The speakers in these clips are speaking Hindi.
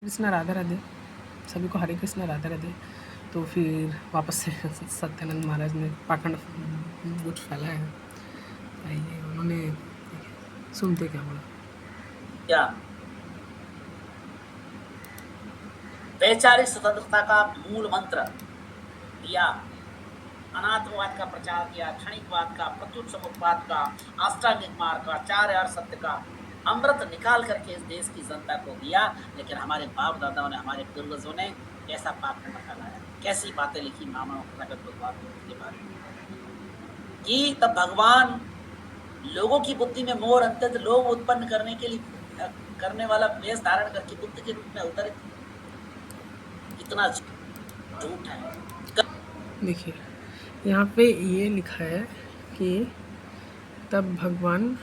कृष्ण राधे राधे, सभी को हरे कृष्ण राधे राधे। तो फिर वापस से सत्यानंद महाराज ने पाखंड कुछ फैलाया है। आइए उन्होंने सुनते क्या बोला। क्या वैचारिक स्वतंत्रता का मूल मंत्र दिया, अनात्मवाद का प्रचार किया, क्षणिकवाद का, प्रत्युत समुपवाद का, अष्टांगिक मार्ग का, चार यार सत्य का अमृत निकाल करके इस देश की जनता को दिया। लेकिन हमारे बाप दादाओं ने, हमारे पूर्वजों ने ऐसा पाखंड फैलाया, कैसी बातें लिखी मामा प्रगट भगवान बुद्ध के बारे में कि तब भगवान लोगों की बुद्धि में मोह अत्यंत लोभ उत्पन्न करने के लिए करने वाला वेश धारण करके बुद्ध के रूप में अवतरित। कितना झूठ है। देखिए यहाँ पे ये लिखा है कि तब भगवान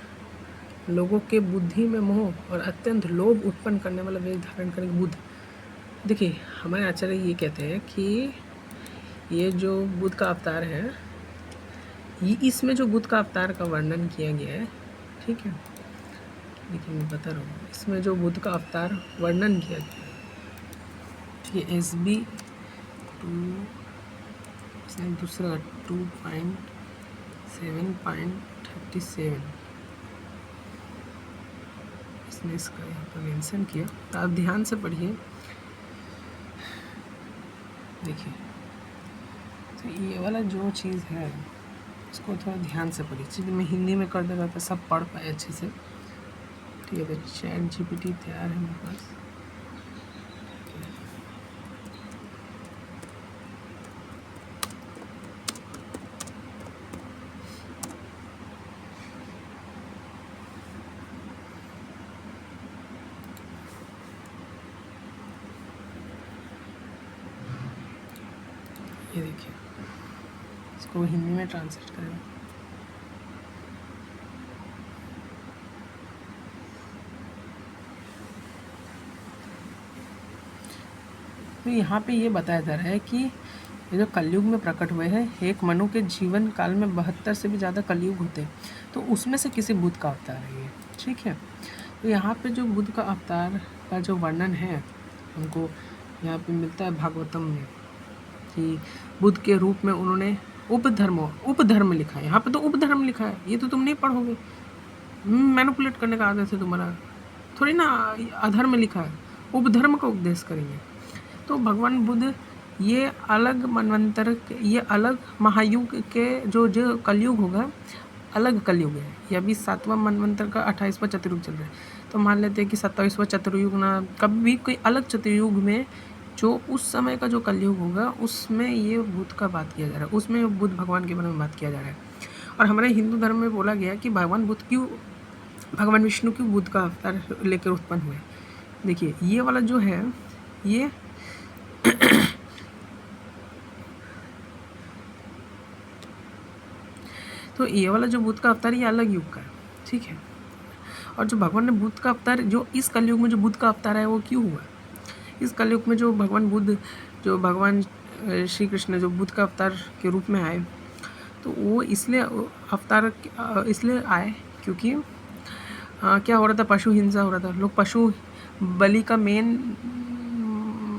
लोगों के बुद्धि में मोह और अत्यंत लोभ उत्पन्न करने वाला वेश धारण करेंगे बुद्ध। देखिए हमारे आचार्य ये कहते हैं कि ये जो बुद्ध का अवतार है, ये इसमें जो बुद्ध का अवतार का वर्णन किया गया है, ठीक है, लेकिन मैं बता रहा हूँ इसमें जो बुद्ध का अवतार वर्णन किया गया है, ठीक है, SB 2 दूसरा 2.7.37 इसने इसका यहाँ पर मेंशन किया, तो आप ध्यान से पढ़िए। देखिए तो ये वाला जो चीज़ है इसको थोड़ा ध्यान से पढ़िए। चलिए मैं हिंदी में कर दे रहा था, सब पढ़ पाए अच्छे से, ठीक है। तो ChatGPT तैयार है मेरे पास। ये देखिए इसको हिंदी में ट्रांसलेट करें। तो यहाँ पे ये बताया जा रहा है कि ये जो कलयुग में प्रकट हुए हैं, एक मनु के जीवन काल में 72 से भी ज़्यादा कलयुग होते हैं, तो उसमें से किसी बुद्ध का अवतार है ये, ठीक है। तो यहाँ पे जो बुद्ध का अवतार का जो वर्णन है हमको यहाँ पे मिलता है भागवतम में, कि बुद्ध के रूप में उन्होंने उपधर्म लिखा है। यहाँ पे तो उपधर्म लिखा है, ये तो तुम नहीं पढ़ोगे, मैनिपुलेट करने का आदत है तुम्हारा, थोड़ी ना अधर्म लिखा है, उपधर्म का उपदेश करेंगे। तो भगवान बुद्ध ये अलग मनवंतर, ये अलग महायुग के जो कलयुग होगा, अलग कलयुग है। ये अभी 7वां मनवंतर का 28वां चतुर्युग चल रहा है, तो मान लेते हैं कि 27वां चतुर्युग ना, कभी कोई अलग चतुर्युग में जो उस समय का जो कलयुग होगा उसमें ये बुद्ध का बात किया जा रहा है, उसमें बुद्ध भगवान के बारे में बात किया जा रहा है। और हमारे हिंदू धर्म में बोला गया कि भगवान विष्णु क्यों बुद्ध का अवतार लेकर उत्पन्न हुए। देखिए ये वाला जो है ये तो ये वाला जो बुद्ध का अवतार ये अलग युग का है, ठीक है। और जो भगवान ने बुद्ध का अवतार, जो इस कलयुग में जो बुद्ध का अवतार है वो क्यों हुआ, इस कलयुग में जो भगवान बुद्ध, जो भगवान श्री कृष्ण जो बुद्ध का अवतार के रूप में आए, तो वो इसलिए अवतार इसलिए आए क्योंकि क्या हो रहा था, पशु हिंसा हो रहा था। लोग पशु बलि का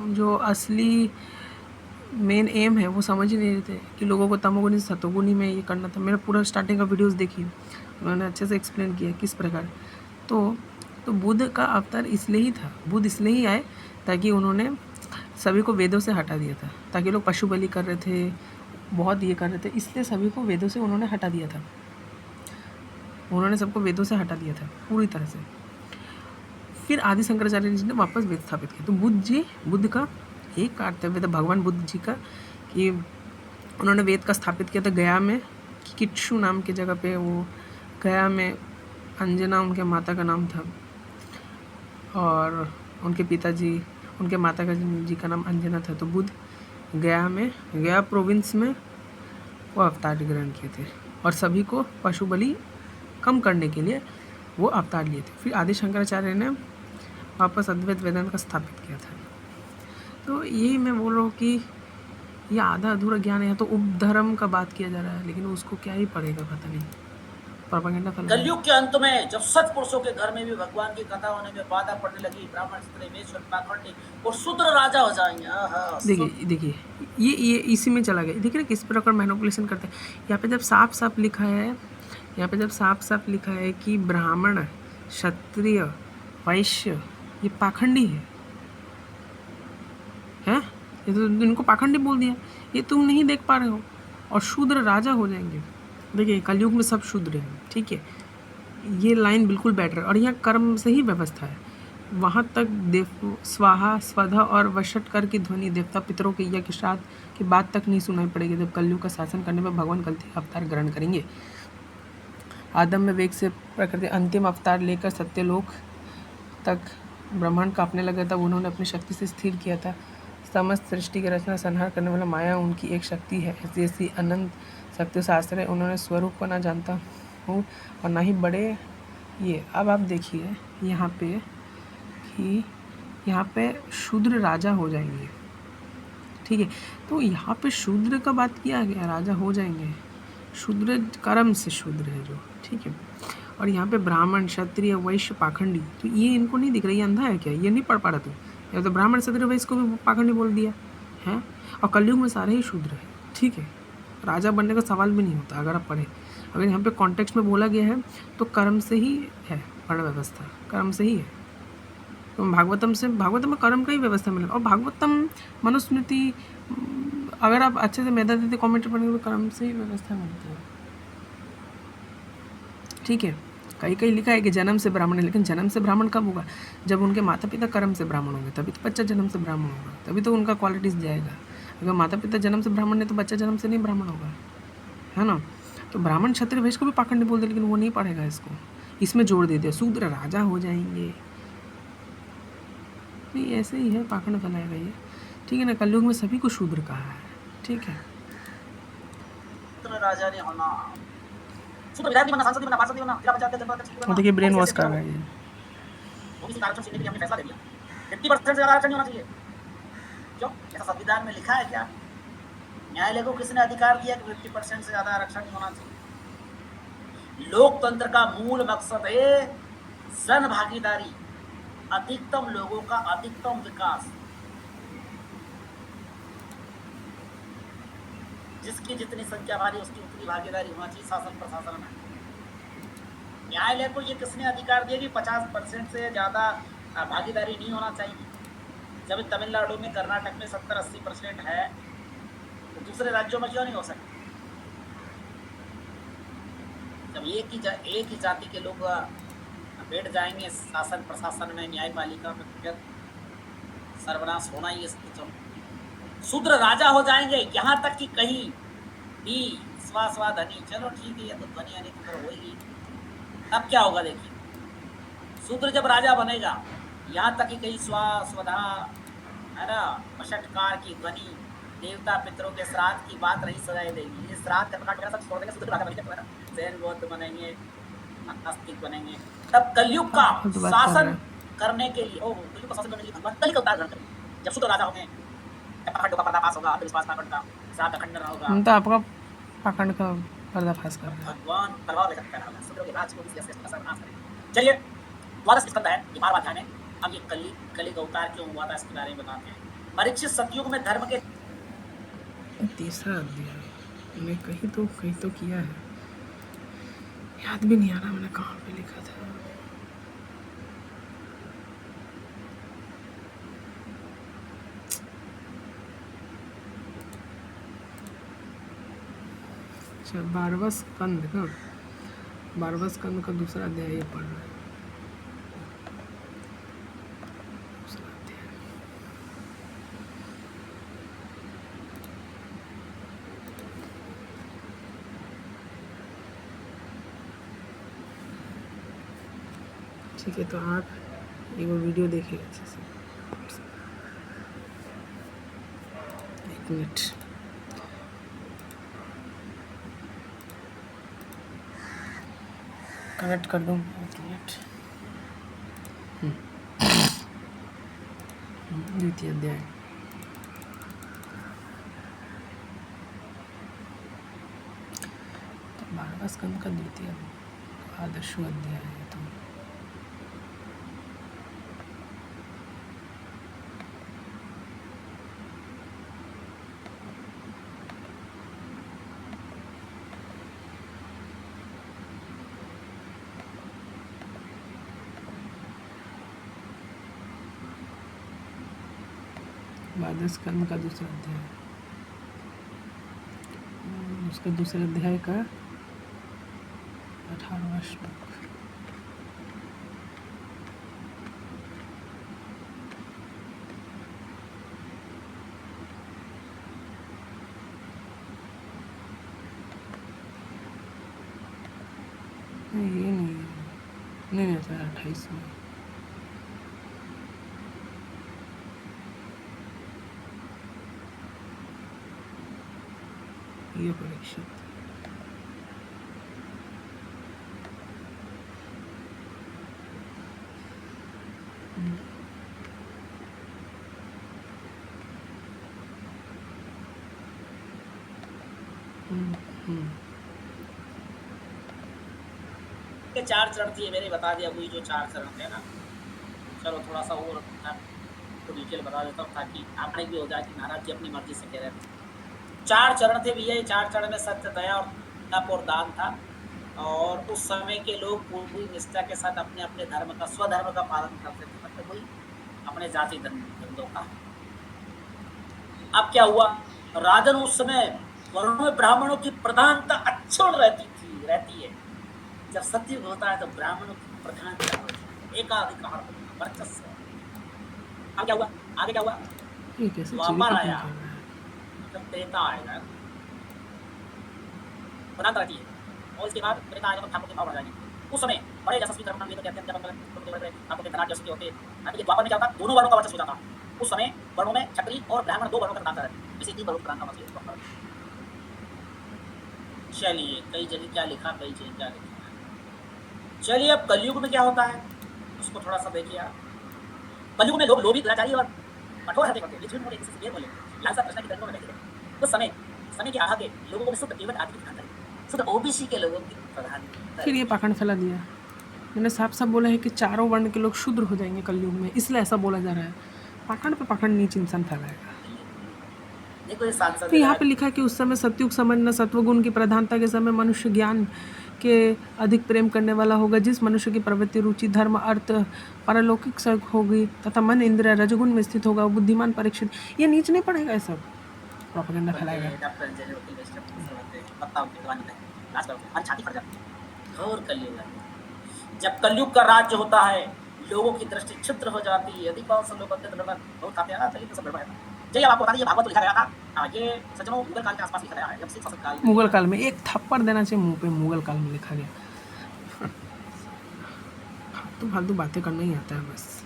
जो असली मेन एम है वो समझ ही नहीं रहे थे कि लोगों को तमोगुनी सतोगुनी में ये करना था। मेरा पूरा स्टार्टिंग का वीडियोस देखिए, उन्होंने अच्छे से एक्सप्लेन किया किस प्रकार। तो बुद्ध का अवतार इसलिए ही था, बुद्ध इसलिए ही आए ताकि उन्होंने सभी को वेदों से हटा दिया था, ताकि लोग पशु बलि कर रहे थे, बहुत ये कर रहे थे, इसलिए सभी को वेदों से उन्होंने हटा दिया था। उन्होंने सबको वेदों से हटा दिया था पूरी तरह से। फिर आदि शंकराचार्य जी ने वापस वेद स्थापित किया। तो बुद्ध का एक कर्तव्य था, भगवान बुद्ध जी का, कि उन्होंने वेद का स्थापित किया था गया में, किच्छु नाम की जगह पे। वो गया में अंजना उनके माता का नाम था, और उनके माता जी का नाम अंजना था। तो बुद्ध गया प्रोविंस में वो अवतार ग्रहण किए थे, और सभी को पशु बलि कम करने के लिए वो अवतार लिए थे। फिर आदि शंकराचार्य ने वापस अद्वैत वेदांत का स्थापित किया था। तो यही मैं बोल रहा हूँ कि ये आधा अधूरा ज्ञान है, तो उपधर्म का बात किया जा रहा है, लेकिन उसको क्या ही पढ़ेगा पता नहीं। प्रोपेगेंडा फैलाया। कलयुग के अंत में जब सत्पुरुषों के घर में भी भगवान की कथा होने में बाधा पड़ने लगी, ब्राह्मण क्षत्रिय वैश्य पाखंडी और शूद्र राजा हो जाएंगे। देखिए ये इसी में चला गया। देखिए ना किस प्रकार मैनिपुलेशन करते हैं। यहाँ पे जब साफ साफ लिखा है, यहाँ पे जब साफ साफ लिखा है कि ब्राह्मण क्षत्रिय वैश्य ये पाखंडी है, हैं? ये तो इनको पाखंडी बोल दिया, ये तुम नहीं देख पा रहे हो। और शूद्र राजा हो जाएंगे। देखिए कलयुग में सब शूद्र हैं, ठीक है, ये लाइन बिल्कुल बेटर है। और यहाँ कर्म से ही व्यवस्था है, वहाँ तक देव स्वाहा स्वधा और वशटकर की ध्वनि देवता पितरों के यज्ञ श्राद्ध की बात तक नहीं सुनाई पड़ेगी जब कलयुग का शासन करने में भगवान गलती अवतार ग्रहण करेंगे। आदम में वेग से प्रकृति अंतिम अवतार लेकर सत्यलोक तक ब्रह्मांड कांपने लगा तब उन्होंने अपनी शक्ति से स्थिर किया था। समस्त सृष्टि की रचना संहार करने वाला माया उनकी एक शक्ति है। ऐसी ऐसी अनंत शक्ति शास्त्र है, उन्होंने स्वरूप को ना जानता हूँ और ना ही बड़े ये। अब आप देखिए यहाँ पे कि यहाँ पे शूद्र राजा हो जाएंगे, ठीक है। तो यहाँ पे शूद्र का बात किया गया, राजा हो जाएंगे। शूद्र कर्म से शूद्र है जो, ठीक है। और यहाँ पे ब्राह्मण क्षत्रिय वैश्य पाखंडी, तो ये इनको नहीं दिख रहा, ये अंधा है क्या? ये नहीं पढ़ पा रहा तू? या तो ब्राह्मण क्षत्रिय वैश्य को भी पाखंडी बोल दिया है। और कलयुग में सारे ही शूद्र है, ठीक है। राजा बनने का सवाल भी नहीं होता अगर आप पढ़े। अगर यहाँ पे कॉन्टेक्स्ट में बोला गया है तो कर्म से ही है, वर्ण व्यवस्था कर्म से ही है। तो भागवतम में कर्म का ही व्यवस्था मिलेगा। और भागवतम मनुस्मृति अगर आप अच्छे से मेधातिथि कमेंट्री पढ़ेंगे तो कर्म से ही व्यवस्था मिलती है, ठीक है। कहीं लिखा है कि जन्म से ब्राह्मण है, लेकिन जन्म से ब्राह्मण कब होगा? जब उनके माता पिता कर्म से ब्राह्मण होंगे, तभी तो बच्चा जन्म से ब्राह्मण होगा, तभी तो उनका क्वालिटीज़ जाएगा। अगर माता पिता जन्म से ब्राह्मण है तो बच्चा जन्म से नहीं ब्राह्मण होगा, है ना। तो ब्राह्मण क्षत्रिय वैश्य को भी पाखंडी बोल दे, लेकिन वो नहीं पढ़ेगा इसको, इसमें जोड़ देते शूद्र राजा हो जाएंगे। नहीं ऐसे ही है, पाखंड फैलाएगा ये, ठीक है ना। कलयुग में सभी को शूद्र कहा है, ठीक है। राजा नहीं होना, शूद्र विधायक बनना, सांसद बनना, पार्षद बनना, जिला पंचायत जनपद अध्यक्ष बनना। देखिए ब्रेन वॉश कर रहा है ये। ओबीसी आरक्षण छीनने के लिए हमने फैसला दे दिया। 50% से ज़्यादा आरक्षण नहीं होना चाहिए। क्यों? ऐसा संविधान में लिखा है क्या? न्यायालय को किसने अधिकार दिया कि 50% से ज़्यादा आरक्षण नहीं होना चाहिए? लोकतंत्र का मूल मकसद है जन भागीदारी, अधिकतम लोगों का अधिकतम विकास। जिसकी जितनी संख्या भारी उसकी उतनी भागीदारी होना चाहिए शासन प्रशासन में। न्यायालय को ये किसने अधिकार दिया कि 50% से ज़्यादा भागीदारी नहीं होना चाहिए? जब तमिलनाडु में कर्नाटक में 70-80% है तो दूसरे राज्यों में क्यों नहीं हो सकती? जब एक ही जाति के लोग बैठ जाएंगे शासन प्रशासन में, न्यायपालिका में, फिर सर्वनाश होना ही है। शूद्र राजा हो जाएंगे, यहाँ तक कि कहीं भी स्वा धनी, चलो ठीक है, ये तो ध्वनि आने की तरह होगी। अब क्या होगा देखिए, शूद्र जब राजा बनेगा, यहाँ तक कि कहीं स्वधा है ना, वशटकार की ध्वनि, देवता पितरों के श्राद्ध की बात नहीं सजाई देगी। ये श्राद्ध कर्मकांड वगैरह सब छोड़ देंगे, शूद्र राजा बनेंगे, जैन बौद्ध बनेंगे, नास्तिक बनेंगे। तब कलयुग का शासन करने के लिए, कलयुग का शासन करने के लिए भगवान कली का अवतार ग्रहण करेंगे। जब शूद्र राजा होंगे, पाखंड का पर्दाफाश होगा, अंधविश्वास पाखंड का, श्राद्ध का खंडन होगा। हम तो आपका पाखंड का पर्दाफाश कर रहे हैं। भगवान प्रभाव लेकर पैदा होगा, शूद्रों के राज को इसके का सर्वनाश करेंगे। चलिए 12 स्कंद है, ये 12वां अध्याय में। अब ये कली का अवतार क्यों हुआ था इसके बारे में बताते हैं। परीक्षित सतयुग में धर्म के तीसरा अध्याय मैंने कहीं तो किया है, याद भी नहीं आ रहा मैंने कहाँ पे लिखा था। अच्छा 12वां स्कंद का दूसरा अध्याय ये पढ़ रहा है। दूसरा अध्याय ठीक है, तो आप एक वीडियो देखिए अच्छे से। 1 मिनट, कनेक्ट कर दूँ 1 मिनट। द्वितीय अध्याय, तो 12वां स्कंद का द्वितीय द्वादशो अध्याय है तो द्वादश स्कंद का दूसरा अध्याय, उसका दूसरे अध्याय का 18वां श्लोक। नहीं, ये नहीं है, नहीं आता है 28 में। ये परीक्षित के 4 चरण थे, मैंने बता दिया वही जो 4 चरण थे ना। चलो थोड़ा सा और आपको डिटेल बता देता हूँ ताकि आपने भी हो जाए कि महाराज जी अपनी मर्जी से कह रहे थे। 4 चरण थे भैया। ये 4 चरण में सत्य, दया और तप और दान था। और उस समय के लोग पूरी निष्ठा के साथ अपने अपने धर्म का, स्वधर्म का पालन करते थे, मतलब वही अपने जाति धंधों का। अब क्या हुआ, राजन उस समय वर्णों में ब्राह्मणों की प्रधानता अक्षुण रहती है। जब सतयुग होता है तो ब्राह्मणों की प्रधानता होती है, एकाधिकार, वर्चस्व। अब क्या हुआ, आगे क्या हुआ, ये कैसे द्वापर चेरी आया, कर रहा है? मतलब त्रेता आएगा, प्रधानता रहती है। और इसके बाद त्रेता आएगा तो ठाकुर के भाव बढ़ जाएंगे। उस समय बड़े यशस्वी धर्म कहते हैं, ठाकुर के धनाढ्य यशस्वी होते हैं। द्वापर में क्या होता, दोनों वर्णों का वर्चस्व हो जाता। उस समय वर्णों में क्षत्रिय और ब्राह्मण 2 वर्णों का प्रधानता रहती, इसी 3 वर्णों का प्रधानता मतलब। चलिए, कई जगह क्या लिखा, कई जगह क्या लिखा। चलिए, अब कलयुग में क्या होता है उसको थोड़ा सा देखिए आप। कलयुग में लोग लोभी, दुराचारी और कठोर हृदय करते हैं, लालसा कृष्ण की दंडों में बैठे थे। उस समय के आगे लोगों में शुद्ध केवल आदमी दिखाता है, शुद्ध ओबीसी के लोगों की प्रधान। फिर ये पाखंड फैला दिया। मैंने साफ साफ बोला है कि चारों वर्ण के लोग शूद्र हो जाएंगे कलयुग में, इसलिए ऐसा बोला जा रहा है। पाखंड पे पाखंड नीच इंसान फैलाएगा। देखो ये सांसद तो यहाँ पे लिखा है कि उस समय सत्युग समझना, सत्वगुण की प्रधानता के समय मनुष्य ज्ञान के अधिक प्रेम करने वाला होगा। जिस मनुष्य की प्रवृत्ति, रुचि, धर्म, अर्थ, पारलौकिक सर्ग होगी तथा मन इंद्रिय रजगुण में स्थित होगा, बुद्धिमान परीक्षित। ये नीच नहीं पड़ेगा, ये सब प्रोपेगेंडा फैलाएगा। घोर कलयुग है। जब कलयुग का राज्य होता है, लोगों की दृष्टि क्षुद्र हो जाती है। अधिकांश लोग बहुत आते हैं ना, चलिए तो सब गड़बड़ है। चलिए आपको बता दीजिए, भागवत तो लिखा गया था, ये सज्जनों मुगल काल के आसपास लिखा गया है, जब सिख शासक काल में। मुगल काल में एक थप्पड़ देना चाहिए मुंह पे, मुगल काल में लिखा गया। तो फालतू बातें करना ही आता है बस।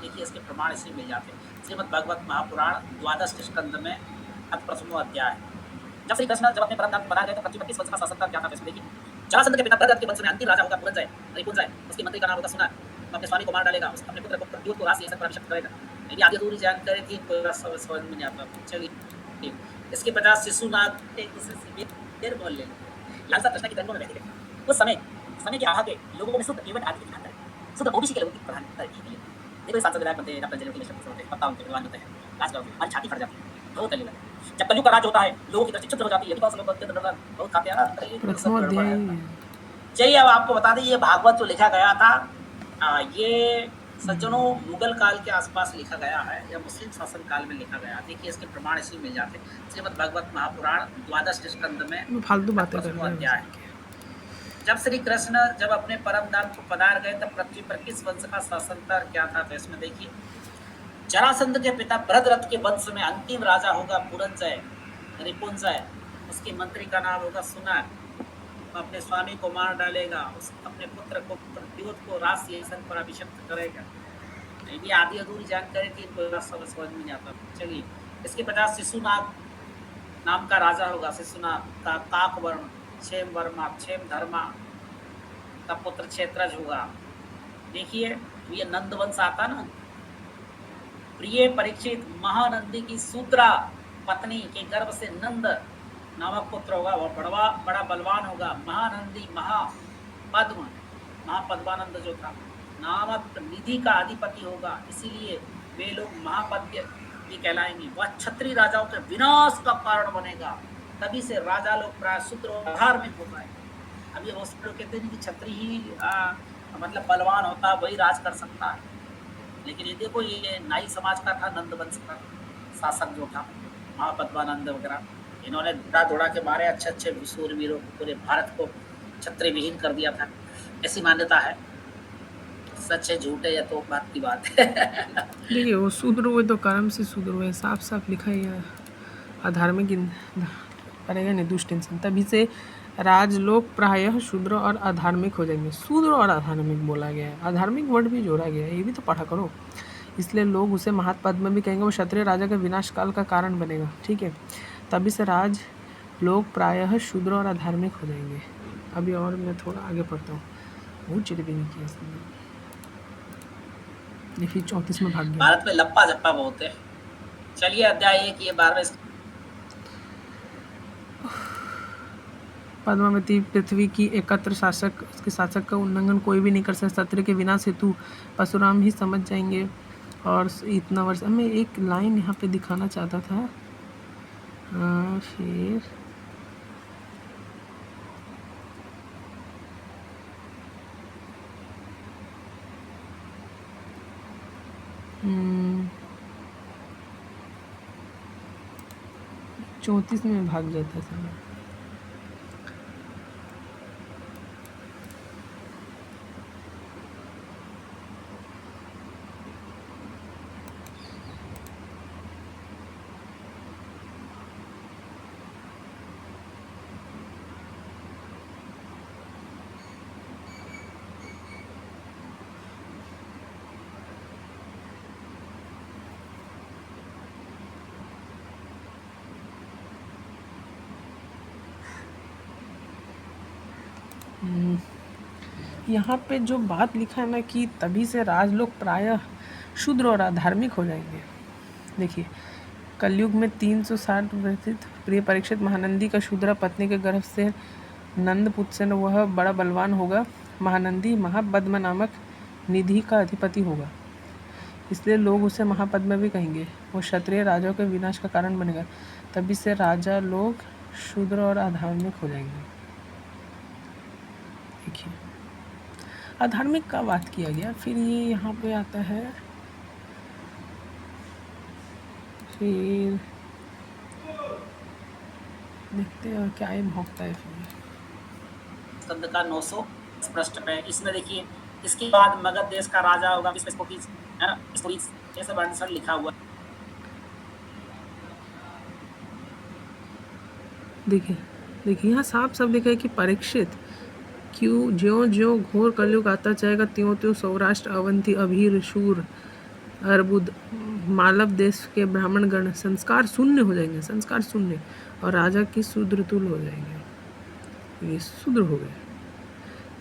देखिए इसके प्रमाण इसी मिल जाते हैं। श्रीमद् भागवत महापुराण 12 स्कंद में 8वां अध्याय। जब श्री कृष्ण जब अपने परम धाम बनाए गए तो 25 वर्ष का शासन क्या था, देखिए। जरासंध के पिता भरत के वंश में अंतिम राजा होगा पुरंजय। उसके मंत्री का नाम होगा सुना। अपने स्वामी को मार डालेगा, अपने पुत्र को प्रद्योत को राशि पर अभिषेक करेगा। यदि आगे दूरी जानकारी थी तो समझ में नहीं आता। चलिए, इसके 50 शिशुनाग एक दूसरे से देर बोल ले, लालसा कृष्ण की दंडों में बैठे थे। उस समय के आगे लोगों में शुद्ध केवल आदि दिखाता है, शुद्ध ओबीसी के लोगों की प्रधानता है। देखो सांसद विधायक बनते हैं, डॉक्टर जनरल के होते हैं, पत्ता उनके विद्वान होते हैं, राज करते हैं, हमारी छाती फट जाती है। बहुत कलयुग है। जब कलयुग का राज होता है, लोगों की दृष्टि क्षुद्र हो जाती है। बहुत खाते हैं ना। चलिए अब आपको बता दें, ये भागवत जो लिखा गया था, ये सज्जनों मुगल काल के आसपास लिखा गया है या मुस्लिम शासन काल में लिखा गया। देखिए इसके प्रमाण इसी मिल जाते हैं। श्रीमद् भागवत महापुराण 12 स्कंद में फालतू बातें कर रहे हैं। जब श्री कृष्ण जब अपने परम धाम को पधार गए तब पृथ्वी पर किस वंश का शासन था, क्या था, तो इसमें देखिए। जरासंध के पिता भरतरथ के वंश में अंतिम राजा होगा पुरंजय, रिपुंजय। उसके मंत्री का नाम होगा सुनार। अपने स्वामी को मार डालेगा, अपने पुत्र को प्रद्योत को राशि पर अभिषिक्त करेगा। ये आधी अधूरी जानकारी थी, समझ में नहीं आता। चलिए, इसके 50 शिशुनाग नाम का राजा होगा। शिशुनाग का ताक वर्ण, क्षेम वर्मा, क्षेम धर्मा का पुत्र क्षेत्रज होगा। देखिए ये नंद वंश आता ना। प्रिय परीक्षित महानंदी की सूत्रा पत्नी के गर्भ से नंद नामक पुत्र होगा। वह बड़ा बलवान होगा। महानंदी महापद्म महापद्मानंद जो था नामक निधि का अधिपति होगा, इसीलिए वे लोग महापद्य भी कहलाएंगे। वह क्षत्रिय राजाओं के विनाश का कारण बनेगा, तभी से राजा लोग प्राय शूद्र और धार्मिक हो पाएंगे। अब ये बहुत लोग कहते हैं कि क्षत्रिय ही मतलब बलवान होता है, वही राज कर सकता है, लेकिन ये देखो ये नाई समाज का था, नंद वंश का शासक जो था महापद्मानंद वगैरह, इन्होंने दौड़ा के मारे अच्छे अच्छे शूरवीरों को, पूरे भारत को क्षत्रिय विहीन कर दिया था, ऐसी मान्यता है। सच है झूठ है या तो बात की बात है। देखिए वो शूद्र हुए तो कर्म से शूद्र हुए, साफ साफ लिखा ही है। अधार्मिक पड़ेगा नहीं, दुष्ट इंसान, तभी से राजलोक प्रायः शूद्र और अधार्मिक हो जाएंगे। शूद्र और अधार्मिक बोला गया है, अधार्मिक वर्ड भी जोड़ा गया है, ये भी तो पढ़ा करो। इसलिए लोग उसे महात्मा भी कहेंगे, वो क्षत्रिय राजा के विनाश काल का कारण बनेगा। ठीक है, तभी से राज लोग प्रायः शूद्र और अधार्मिक हो जाएंगे। अभी और मैं थोड़ा आगे पढ़ता हूँ, बहुत चिड़ भी नहीं किया इसने। देखिए 34 में भाग गया। भारत में लप्पा झप्पा बहुत है। चलिए अध्याय 1 ये 12वें। पद्मावती पृथ्वी की एकत्र शासक, उसके शासक का उल्लंघन कोई भी नहीं कर सकता। क्षत्रिय के विनाश हेतु परशुराम ही समझ जाएंगे। और इतना वर्ष, मैं एक लाइन यहाँ पे दिखाना चाहता था। फिर चौंतीस में भाग जाता समय। यहाँ पे जो बात लिखा है ना कि तभी से राजलोक प्रायः शूद्र और अधार्मिक हो जाएंगे। देखिए कलयुग में 360 व्यतीत प्रिय परीक्षित महानंदी का शूद्रा पत्नी के गर्भ से नंद पुत्र से वह बड़ा बलवान होगा। महानंदी महापद्म नामक निधि का अधिपति होगा, इसलिए लोग उसे महापद्म भी कहेंगे। वो क्षत्रिय राजाओं के विनाश का कारण बनेगा, तभी से राजा लोग शूद्र और अधार्मिक हो जाएंगे। देखिए अधार्मिक का बात किया गया। फिर ये यहाँ पे आता है, फिर देखते हैं क्या ये भौंकता है। फिर स्कंद का 900 पृष्ठ पे इसमें देखिए, इसके बाद मगध देश का राजा होगा, है ना, ऐसे वर्णन लिखा हुआ। देखिए यहाँ साफ साफ लिखा है कि परीक्षित क्यों ज्यों ज्यों घोर कलयुग आता जाएगा त्यों त्यों सौराष्ट्र अवंती अभीर शूर अर्बुद मालव देश के ब्राह्मण गण संस्कार शून्य हो जाएंगे, संस्कार शून्य, और राजा की शूद्रतुल हो जाएंगे। ये शूद्र हो गए।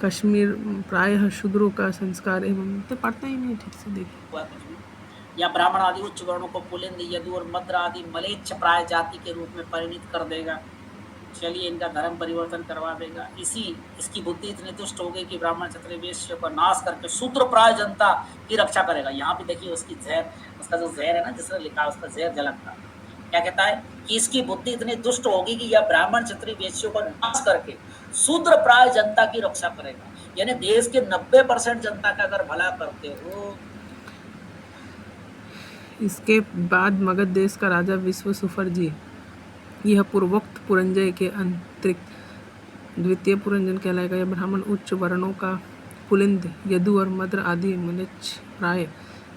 कश्मीर प्रायः शूद्रों का संस्कार एवं तो पढ़ता ही नहीं ठीक से। देखिए या ब्राह्मण आदि उच्च वर्णों को पुलिंद यदु और मद्र आदि मलेच्छ प्राय जाति के रूप में परिणित कर देगा। चलिए इनका धर्म परिवर्तन करवा देगा। इसकी बुद्धि इतनी दुष्ट हो गई कि ब्राह्मण क्षत्रिय वैश्य का नाश करके शूद्र प्राय जनता की रक्षा करेगा। यहाँ पे देखिए उसकी जहर, उसका जो जहर है ना, जिसने लिखा उसका जहर झलकता क्या कहता है कि इसकी बुद्धि इतनी दुष्ट होगी कि यह ब्राह्मण क्षत्रिय वैश्यों का नाश करके शूद्र प्राय जनता की रक्षा करेगा। यानी देश के 90% जनता का अगर भला करते हो। इसके बाद मगध देश का राजा विश्वसुफर जी, यह पूर्वोक्त पुरंजय के अंतरिक्त द्वितीय पुरंजन कहलाएगा। यह ब्राह्मण उच्च वर्णों का पुलिंद यदु और मद्र आदि मलेच्छ प्राय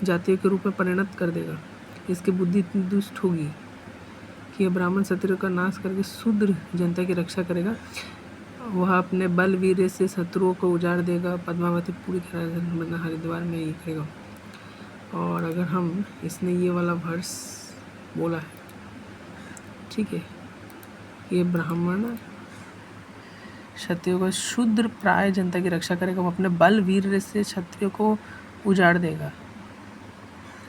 जातियों के रूप में परिणत कर देगा। इसकी बुद्धि इतनी दुष्ट होगी कि यह ब्राह्मण क्षत्रियों का नाश करके शूद्र जनता की रक्षा करेगा। वह अपने बल वीर से शत्रुओं को उजाड़ देगा। पद्मावती पूरी तरह हरिद्वार में ये करेगा। और अगर हम इसने ये वाला वर्ष बोला है, ठीक है, ये ब्राह्मण क्षत्रियों को शूद्र प्राय जनता की रक्षा करेगा। वो अपने बल वीर से क्षत्रियों को उजाड़ देगा।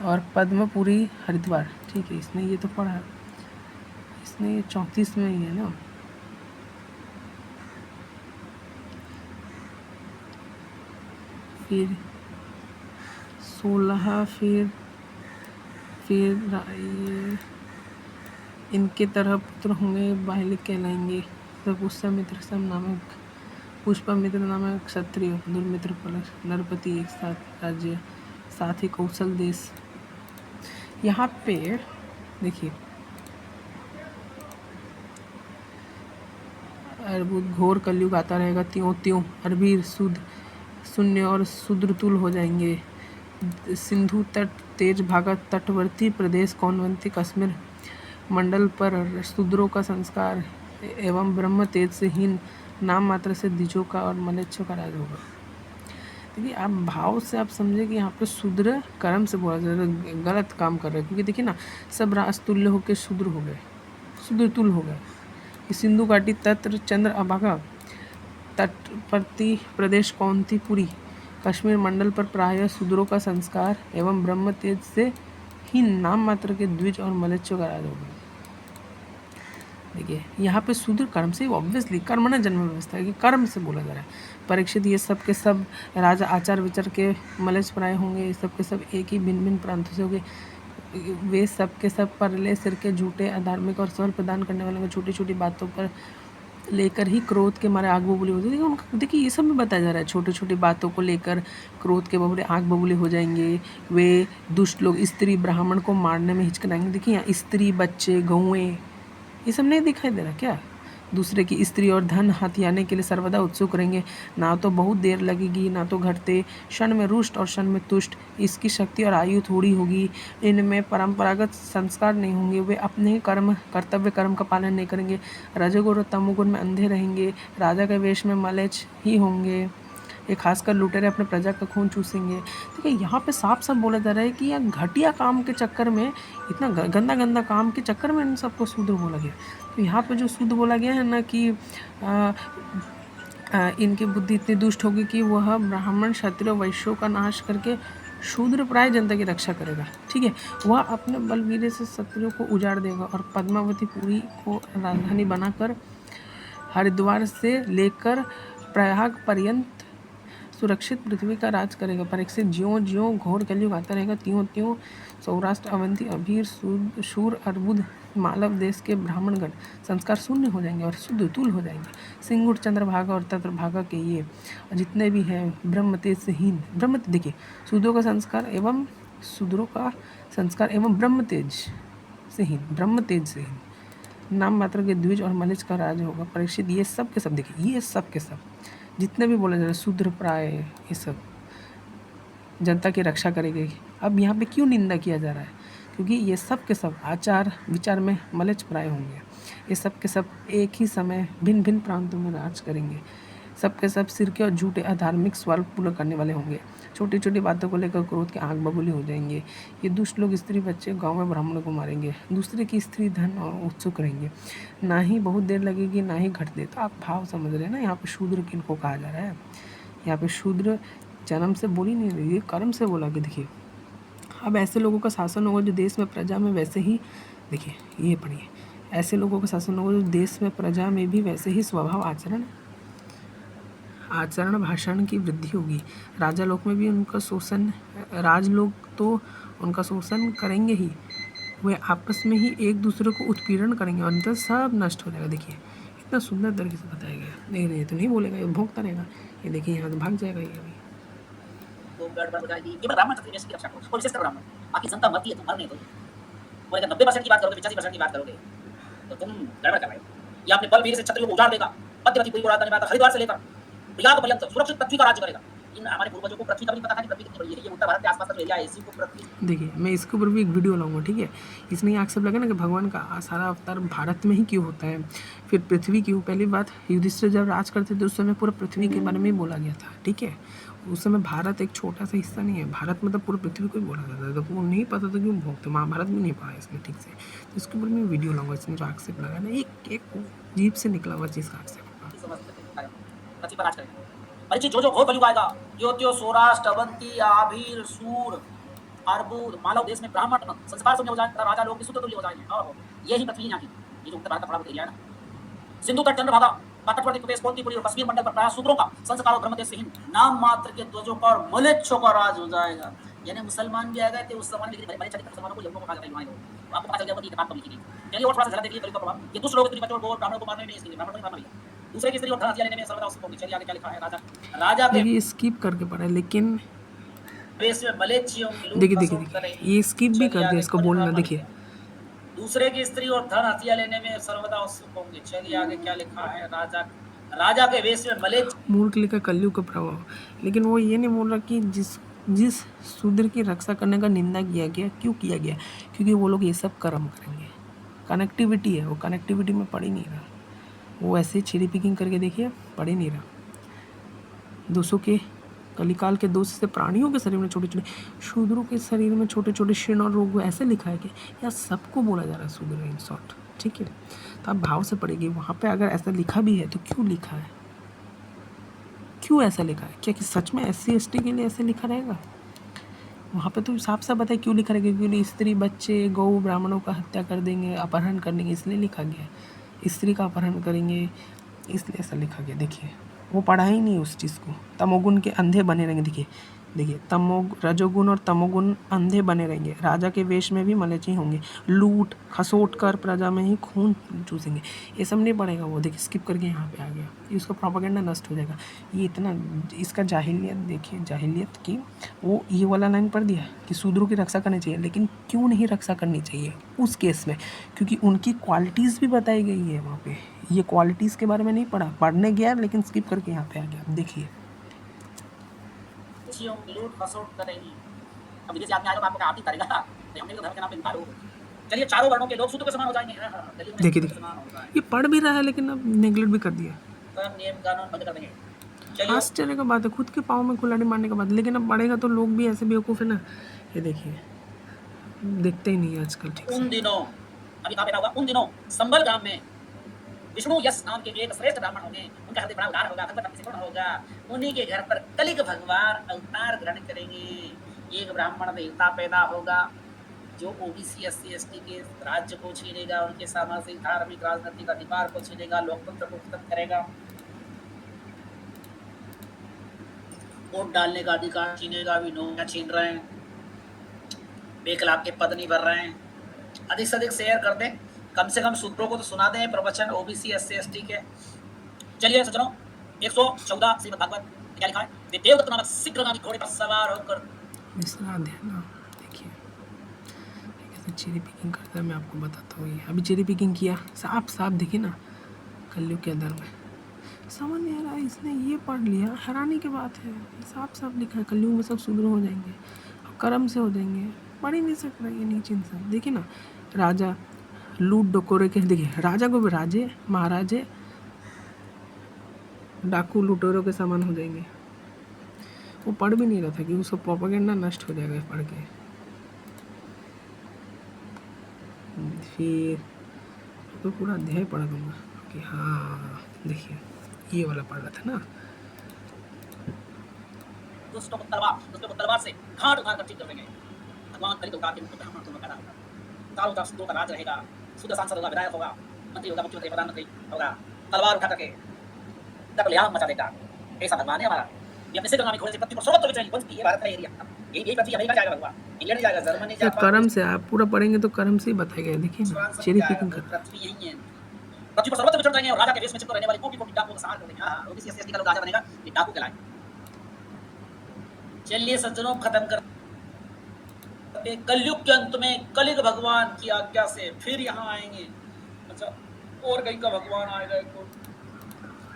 और पद्मपुरी हरिद्वार, ठीक है, इसने ये तो पढ़ा है, इसने ये 34 में ही है ना। फिर 16, फिर ये इनके तरह पुत्र होंगे, बालिक कहलाएंगे। तो पुष्यमित्र सम नामक पुष्पमित्र नामक क्षत्रिय, दुर्मित्र पलश, नरपति एक साथ राज्य, साथ ही कौशल देश। यहाँ पे देखिए अर्बुद घोर कलयुग आता रहेगा, त्यों त्यों अरबी शुद्ध शून्य और शूद्रतुल हो जाएंगे। सिंधु तट, तेज भागा तटवर्ती प्रदेश, कौनवंती कश्मीर मंडल पर शूद्रों का संस्कार एवं ब्रह्म तेज से हीन नाम मात्र से द्विजों का और मलेच्छों का राज होगा। देखिए आप भाव से आप समझे कि यहाँ पे शूद्र कर्म से बोला जा रहा है, गलत काम कर रहे हैं, क्योंकि देखिए ना सब राजतुल्य होकर शूद्र हो गए, शूद्रतुल हो गए। सिंधु घाटी तट, चंद्र अभागा तटवर्ती प्रदेश, कौंतीपुरी कश्मीर मंडल पर प्रायः शूद्रों का संस्कार एवं ब्रह्म तेज से हीन नाम मात्र के द्विज और मलेच्छों का राज होगा। देखिए यहाँ पे शूद्र कर्म से, ऑब्वियसली कर्म न जन्म व्यवस्था है कि कर्म से बोला जा रहा है। परीक्षित ये सब के सब राजा आचार विचार के मलेच्छ प्राय होंगे, ये सब के सब एक ही भिन्न भिन्न प्रांतों से होंगे। वे सब के सब परले सिर के झूठे अधार्मिक और स्वर प्रदान करने वाले को छोटी छोटी बातों पर लेकर ही क्रोध के मारे आग बबूले होती है। देखिए उनका, देखिए ये सब में बताया जा रहा है, छोटी छोटी बातों को लेकर क्रोध के बबूले आग बबूले हो जाएंगे। वे दुष्ट लोग स्त्री ब्राह्मण को मारने में हिचकिचाएंगे। देखिए यहाँ स्त्री, बच्चे, गौएँ, ये सब नहीं दिखाई दे रहा क्या? दूसरे की स्त्री और धन हथियाने के लिए सर्वदा उत्सुक रहेंगे। ना तो बहुत देर लगेगी, ना तो घटते, क्षण में रुष्ट और क्षण में तुष्ट। इसकी शक्ति और आयु थोड़ी होगी। इनमें परंपरागत संस्कार नहीं होंगे। वे अपने ही कर्तव्य कर्म का पालन नहीं करेंगे। रजोगुण और तमोगुण में अंधे रहेंगे। राजा के वेश में मलेच्छ ही होंगे। ये खासकर लुटेरे अपने प्रजा का खून चूसेंगे। देखिए यहाँ पे साफ साफ बोला जा रहा है कि यह घटिया काम के चक्कर में, इतना गंदा गंदा काम के चक्कर में इन सबको शूद्र बोला गया। तो यहाँ पे जो शूद्र बोला गया है ना कि इनकी बुद्धि इतनी दुष्ट होगी कि वह ब्राह्मण क्षत्रिय वैश्यों का नाश करके शूद्र प्राय जनता की रक्षा करेगा। ठीक है, वह अपने बलवीर से क्षत्रियों को उजाड़ देगा और पद्मावती पुरी को राजधानी बनाकर हरिद्वार से लेकर प्रयाग पर्यंत सुरक्षित पृथ्वी का राज करेगा। परीक्षित ज्यों ज्यों घोर कलयुग आता रहेगा, त्यों त्यों सौराष्ट्र, अवंती, अभीर, शूर, अर्बुद, मालव देश के ब्राह्मणगण संस्कार शून्य हो जाएंगे और शुद्धतुल हो जाएंगे। सिंगुर, चंद्रभागा और तत्रभागा के ये जितने भी हैं ब्रह्म तेज से हीन, ब्रह्म देखिए शूद्रों का संस्कार एवं शूद्रों का संस्कार एवं ब्रह्म तेज से हीन, ब्रह्म तेज से हीन नाम मात्र के द्विज और मलेच्छ का राज होगा। परीक्षित ये सब के सब, देखिए ये सब के सब जितने भी बोला जा रहा है शूद्र प्राय, ये सब जनता की रक्षा करेगी। अब यहाँ पे क्यों निंदा किया जा रहा है? क्योंकि ये सब के सब आचार विचार में मलेच्छ प्राय होंगे। ये सब के सब एक ही समय भिन्न भिन्न प्रांतों में राज करेंगे। सब के सब सिर के और झूठे अधार्मिक सवाल पूर्ण करने वाले होंगे। छोटी छोटी बातों को लेकर क्रोध के आग बबूले हो जाएंगे। ये दुष्ट लोग स्त्री, बच्चे, गांव में ब्राह्मणों को मारेंगे। दूसरे की स्त्री, धन और उत्सुक रहेंगे। ना ही बहुत देर लगेगी, ना ही घटते। तो आप भाव समझ रहे हैं ना, यहाँ पे शूद्र किनको कहा जा रहा है? यहाँ पे शूद्र जन्म से बोली नहीं रही, ये कर्म से बोला कि देखिए अब ऐसे लोगों का शासन होगा जो देश में प्रजा में वैसे ही, देखिए ये पढ़िए, ऐसे लोगों का शासन होगा जो देश में प्रजा में भी वैसे ही स्वभाव आचरण भाषण की वृद्धि होगी। राजा लोग में भी उनका शोषण, राजलोग तो उनका शोषण करेंगे ही, वे आपस में ही एक दूसरे को उत्पीड़न करेंगे और अंतर सब नष्ट हो जाएगा। देखिए इतना सुंदर तरीके से बताया गया। नहीं ये तो नहीं बोलेगा, ये भोंकता रहेगा। ये देखिए यहाँ तो भाग जाएगा ये अभी। तो गड़बड़ हो जाएगी। केवल ब्राह्मण क्षत्रिय की रक्षा करो, और विशेषकर ब्राह्मण। बाकी जनता मरती है, तुम मरने दो। वो अगर 90% की बात करोगे, 85% की बात करोगे तो तुम गड़बड़ कर रहे हो। ये अपने बलवीर से क्षत्रियों को उजाड़ देगा। मध्यवर्ती पुरी को राजधानी बनाकर हरिद्वार से लेकर प्रयाग पर्यंत सुरक्षित पृथ्वी का राज्य करेगा। इन हमारे पूर्वजों को पृथ्वी का भी पता था कि पृथ्वी कितनी बड़ी है। ये उत्तर भारत के आसपास का जो एरिया है, इसी को पृथ्वी। देखिए मैं इसके ऊपर भी एक वीडियो लाऊंगा, ठीक है। इसमें ये आक्षेप लगा ना कि भगवान का सारा अवतार भारत में ही क्यों होता है, फिर पृथ्वी क्यों। पहली बात, युधिष्ठिर जब राज करते थे उस समय पूरा पृथ्वी के बारे में ही बोला गया था, ठीक है। उस समय भारत एक छोटा सा हिस्सा नहीं है, भारत मतलब पूरी पृथ्वी को ही बोला जाता है। तो वो नहीं पता था क्यों भोगते, महाभारत भी नहीं पढ़ा इसमें ठीक से। तो इसके ऊपर मैं वीडियो लाऊंगा। इसमें जो आक्षेप लगा ना, एक जीप से निकला हुआ चीज़ का आक्षेप होगा। परिचित जो घोर कलयुग आएगा, यो त्यो सौराष्ट्र, अवंती, आभीर, सूर, अर्बुद, मालव देश में ब्राह्मण संस्कार शून्य हो जाएंगे, राजा लोग भी शुद्ध तुल्य हो जाएंगे। और यही पृथ्वी यहाँ की, ये जो उत्तर भारत का बड़ा एरिया है ना। सिंधु तट, चंद्रभागा पाटपट्टी प्रदेश कोंतीपुरी और कश्मीर मंडल पर प्राय शूद्रों का संस्कार और ब्रह्मदेश से हिंद नाम मात्र के ध्वजों का और मलेच्छों का राज हो जाएगा। यानी मुसलमान भी आ गए थे उस जमाने में, लेकिन मलेच्छ मुसलमानों को यहुओं को कहा जाता है वहाँ लोग। आपको पता चल जाएगा कि किताब कब लिखी गई। चलिए और थोड़ा सा झलक देख लीजिए कलयुग का प्रभाव। ये दुष्ट लोग इतनी बच्चों को ब्राह्मणों को मारने में इसलिए ब्राह्मणों को मारना भैया। दूसरे की स्त्री और धन हथियार लेने में सर्वदा उसको चलिए आगे क्या लिखा है। राजा के देखिए स्किप करके पढ़ा है, लेकिन वेश में मलेच्छियों की लूट देखिए खसोट देखिए करेगी। ये स्किप भी कर दिया इसको बोलना। देखिए दूसरे की स्त्री और धन हथिया लेने में सर्वदा उत्सुक होंगे। चलिए आगे क्या लिखा है। राजा के वेश में मलेच्छ मूर्ख लिखा कलयुग का प्रभाव, लेकिन वो ये नहीं बोल रहा कि जिस शूद्र की रक्षा करने का निंदा किया गया, क्यों किया गया, क्योंकि वो लोग ये सब कर्म करेंगे। कनेक्टिविटी है, वो कनेक्टिविटी में पढ़ ही नहीं रहा, वो ऐसे चेरी पिकिंग करके देखिए पढ़ ही नहीं रहा। दोषों के कलिकाल के दोष से प्राणियों के शरीर में छोटे छोटे, शूद्रों के शरीर में छोटे छोटे क्षीण और रोग, ऐसे लिखा है कि या सबको बोला जा रहा है शूद्र इन शॉर्ट, ठीक है। तो आप भाव से पढ़ेंगे, वहाँ पे अगर ऐसा लिखा भी है तो क्यों लिखा है, क्यों ऐसा लिखा है, क्या कि सच में SC ST के लिए ऐसे लिखा रहेगा? वहाँ पे तो साफ साफ बताए क्यों लिखा रहेगा, क्योंकि स्त्री बच्चे गौ ब्राह्मणों का हत्या कर देंगे, अपहरण कर देंगे, इसलिए लिखा गया है। स्त्री का अपहरण करेंगे इसलिए ऐसा लिखा गया। देखिए वो पढ़ा ही नहीं उस चीज़ को। तमोगुण के अंधे बने रहेंगे। देखिए रजोगुण और तमोगुण अंधे बने रहेंगे। राजा के वेश में भी मलेच्छ होंगे, लूट खसोट कर प्रजा में ही खून चूसेंगे। ये सब नहीं पड़ेगा वो। देखिए स्किप करके यहाँ पे आ गया, ये उसका प्रोपेगेंडा नष्ट हो जाएगा। ये इतना इसका जाहिलियत देखिए, जाहिलियत की वो ये वाला लाइन पढ़ दिया कि शूद्रों की रक्षा करनी चाहिए, लेकिन क्यों नहीं रक्षा करनी चाहिए उस केस में, क्योंकि उनकी क्वालिटीज़ भी बताई गई है वहाँ पे। ये क्वालिटीज़ के बारे में नहीं पढ़ा, पढ़ने गया लेकिन स्किप करके यहाँ पे आ गया। देखिए लूट खसोट करेगी। अब विदेशी आदमी आएगा तो आपको आपकी करेगा, हमने तो धर्म के नाम पे इनकार हो। चलिए चारों वर्णों के लोग शूद्र के समान हो जाएंगे। देखिए ये पढ़ भी रहा है लेकिन अब नेगलेक्ट भी कर दिया। तो नियम कानून बंद कर देंगे। आश्चर्य का बात है, खुद के पाँव में कुल्हाड़ी मारने का बात है, लेकिन अब पढ़ेगा तो लोग भी ऐसे बेवकूफ़ है ना। ये देखिए देखते ही नहीं है आजकल ठीक से। उन दिनों अभी कहाँ बैठा होगा, उन दिनों संबल गांव में विष्णु यश नाम के एक श्रेष्ठ ब्राह्मण होंगे। उनका हृदय बड़ा उदार होगा, भगवत से पूर्ण होगा। उन्हीं के घर पर कलिक भगवान अवतार ग्रहण करेंगे। एक ब्राह्मण देवता पैदा होगा जो OBC SC ST के राज्य को छीनेगा, उनके सामाजिक धार्मिक राजनीतिक अधिकार को छीनेगा, लोकतंत्र को खत्म करेगा, वोट डालने का अधिकार छीनेगा। भी नौकरियां छीन रहे हैं, 1 लाख के पद नहीं भर रहे हैं। अधिक से अधिक शेयर कर दें, कम से कम शूद्रों को तो सुना दें प्रवचन OBC SC ST के। चलिए सज्जनों 114 श्रीमद् भागवत क्या लिखा है। देवदत्त नामक शीघ्रगामी घोड़े पर सवार होकर देखिए कैसे चेरी पिकिंग करता है, मैं आपको बताता हूँ। ये अभी चेरी पिकिंग किया, साफ साफ देखिए ना कलयुग के अंदर में समझ नहीं आ रहा है। इसने ये पढ़ लिया, हैरानी की बात है, साफ साफ लिखा है कलयुग में सब शूद्र हो जाएंगे और कर्म से हो जाएंगे। पढ़ ही नहीं सक रहा ये नीच इंसान। देखिए ना राजा लूट डकोरे के, देखिए राजा को भी राजे महाराजे डाकू लुटेरों के समान हो जाएंगे। वो पढ़ भी नहीं रहा था कि उसका प्रोपेगेंडा नष्ट हो जाएगा पढ़ के। फिर तो पूरा अध्याय पढ़ा दूंगा कि हाँ देखिए ये वाला पढ़ रहा था ना। दुष्टों को तलवार से घाट उतार कर ठीक कर देंगे। भगवान कलित अवतार के मुक्त ब्राह्मण तुम पैदा होगा। चारों तरफ शूद्रों का राज रहेगा। शुद्ध सांसद होगा, विधायक होगा, मंत्री होगा, मुख्यमंत्री प्रधानमंत्री होगा। तलवार उठा करके दकलियाम मचा देगा। ऐसा भगवान है हमारा। ये अपने शीघ्रगामी घोड़े से पृथ्वी पर सर्वत्र विचरण बनती है। भारत का एरिया यही पृथ्वी अमेरिका जाएगा, भगवान इंग्लैंड जाएगा, जर्मनी जाएगा। कर्म से आप पूरा पढ़ेंगे तो कर्म से ही बताया गया। देखिए ना चेरी पिकिंग कर पृथ्वी यही है। पृथ्वी पर सर्वत्र विचरण जाएंगे और राजा के वेश में छिपकर रहने वाले कोटि-कोटि डाकुओं का संहार कर देंगे। हां OBC SC का लोग राजा बनेगा, ये डाकू कहलाएंगे। चलिए सज्जनों खत्म करते कलयुग के अंत में कलिग भगवान की आज्ञा से फिर यहाँ आएंगे। अच्छा और कहीं का भगवान आएगा एक और।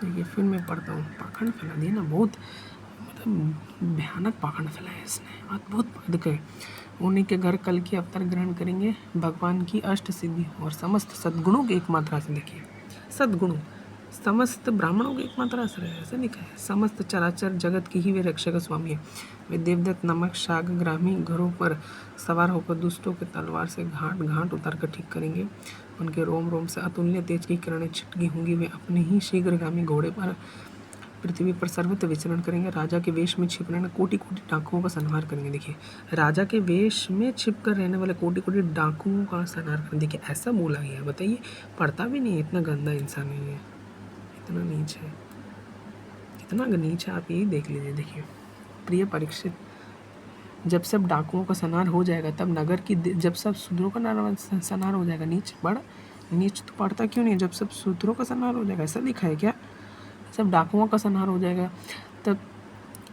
देखिए फिर मैं पढ़ता हूँ, पाखंड फैला दिया ना, बहुत मतलब भयानक पाखंड फैलाया इसने। बात बहुत देखिए उन्हीं के घर कल की अवतार ग्रहण करेंगे, भगवान की अष्ट सिद्धि और समस्त सद्गुणों की एक मात्रा से। देखिए सद्गुणों समस्त ब्राह्मणों की एक मात्रा से है, ऐसा लिखा है। समस्त चराचर जगत की ही वे रक्षक स्वामी है। वे देवदत्त नमक शाकग्रामी घरों पर सवार होकर दुष्टों के तलवार से घाट घाट उतार कर ठीक करेंगे। उनके रोम रोम से अतुल्य तेज की किरणें छिटकी होंगी। वे अपने ही शीघ्रगामी घोड़े पर पृथ्वी पर सर्वत्र विचरण करेंगे। राजा के वेश में छिप रहने कोटि कोटि डाकुओं का संहार करेंगे। देखिए राजा के वेश में छिप कर रहने वाले कोटि कोटि डाकुओं का संहार करेंगे। देखिए ऐसा बोला गया, बताइए पढ़ता भी नहीं, इतना गंदा इंसान नहीं है, कितना नीच है, कितना नीच है, आप यही देख लीजिए। देखिए, प्रिय परीक्षित, जब सब डाकुओं का संहार हो जाएगा तब नगर की जब सब शूद्रों का संहार हो जाएगा। नीच पढ़, नीच तो पढ़ता क्यों नहीं? जब सब शूद्रों का संहार हो जाएगा, ऐसा लिखा है क्या? सब डाकुओं का संहार हो जाएगा तब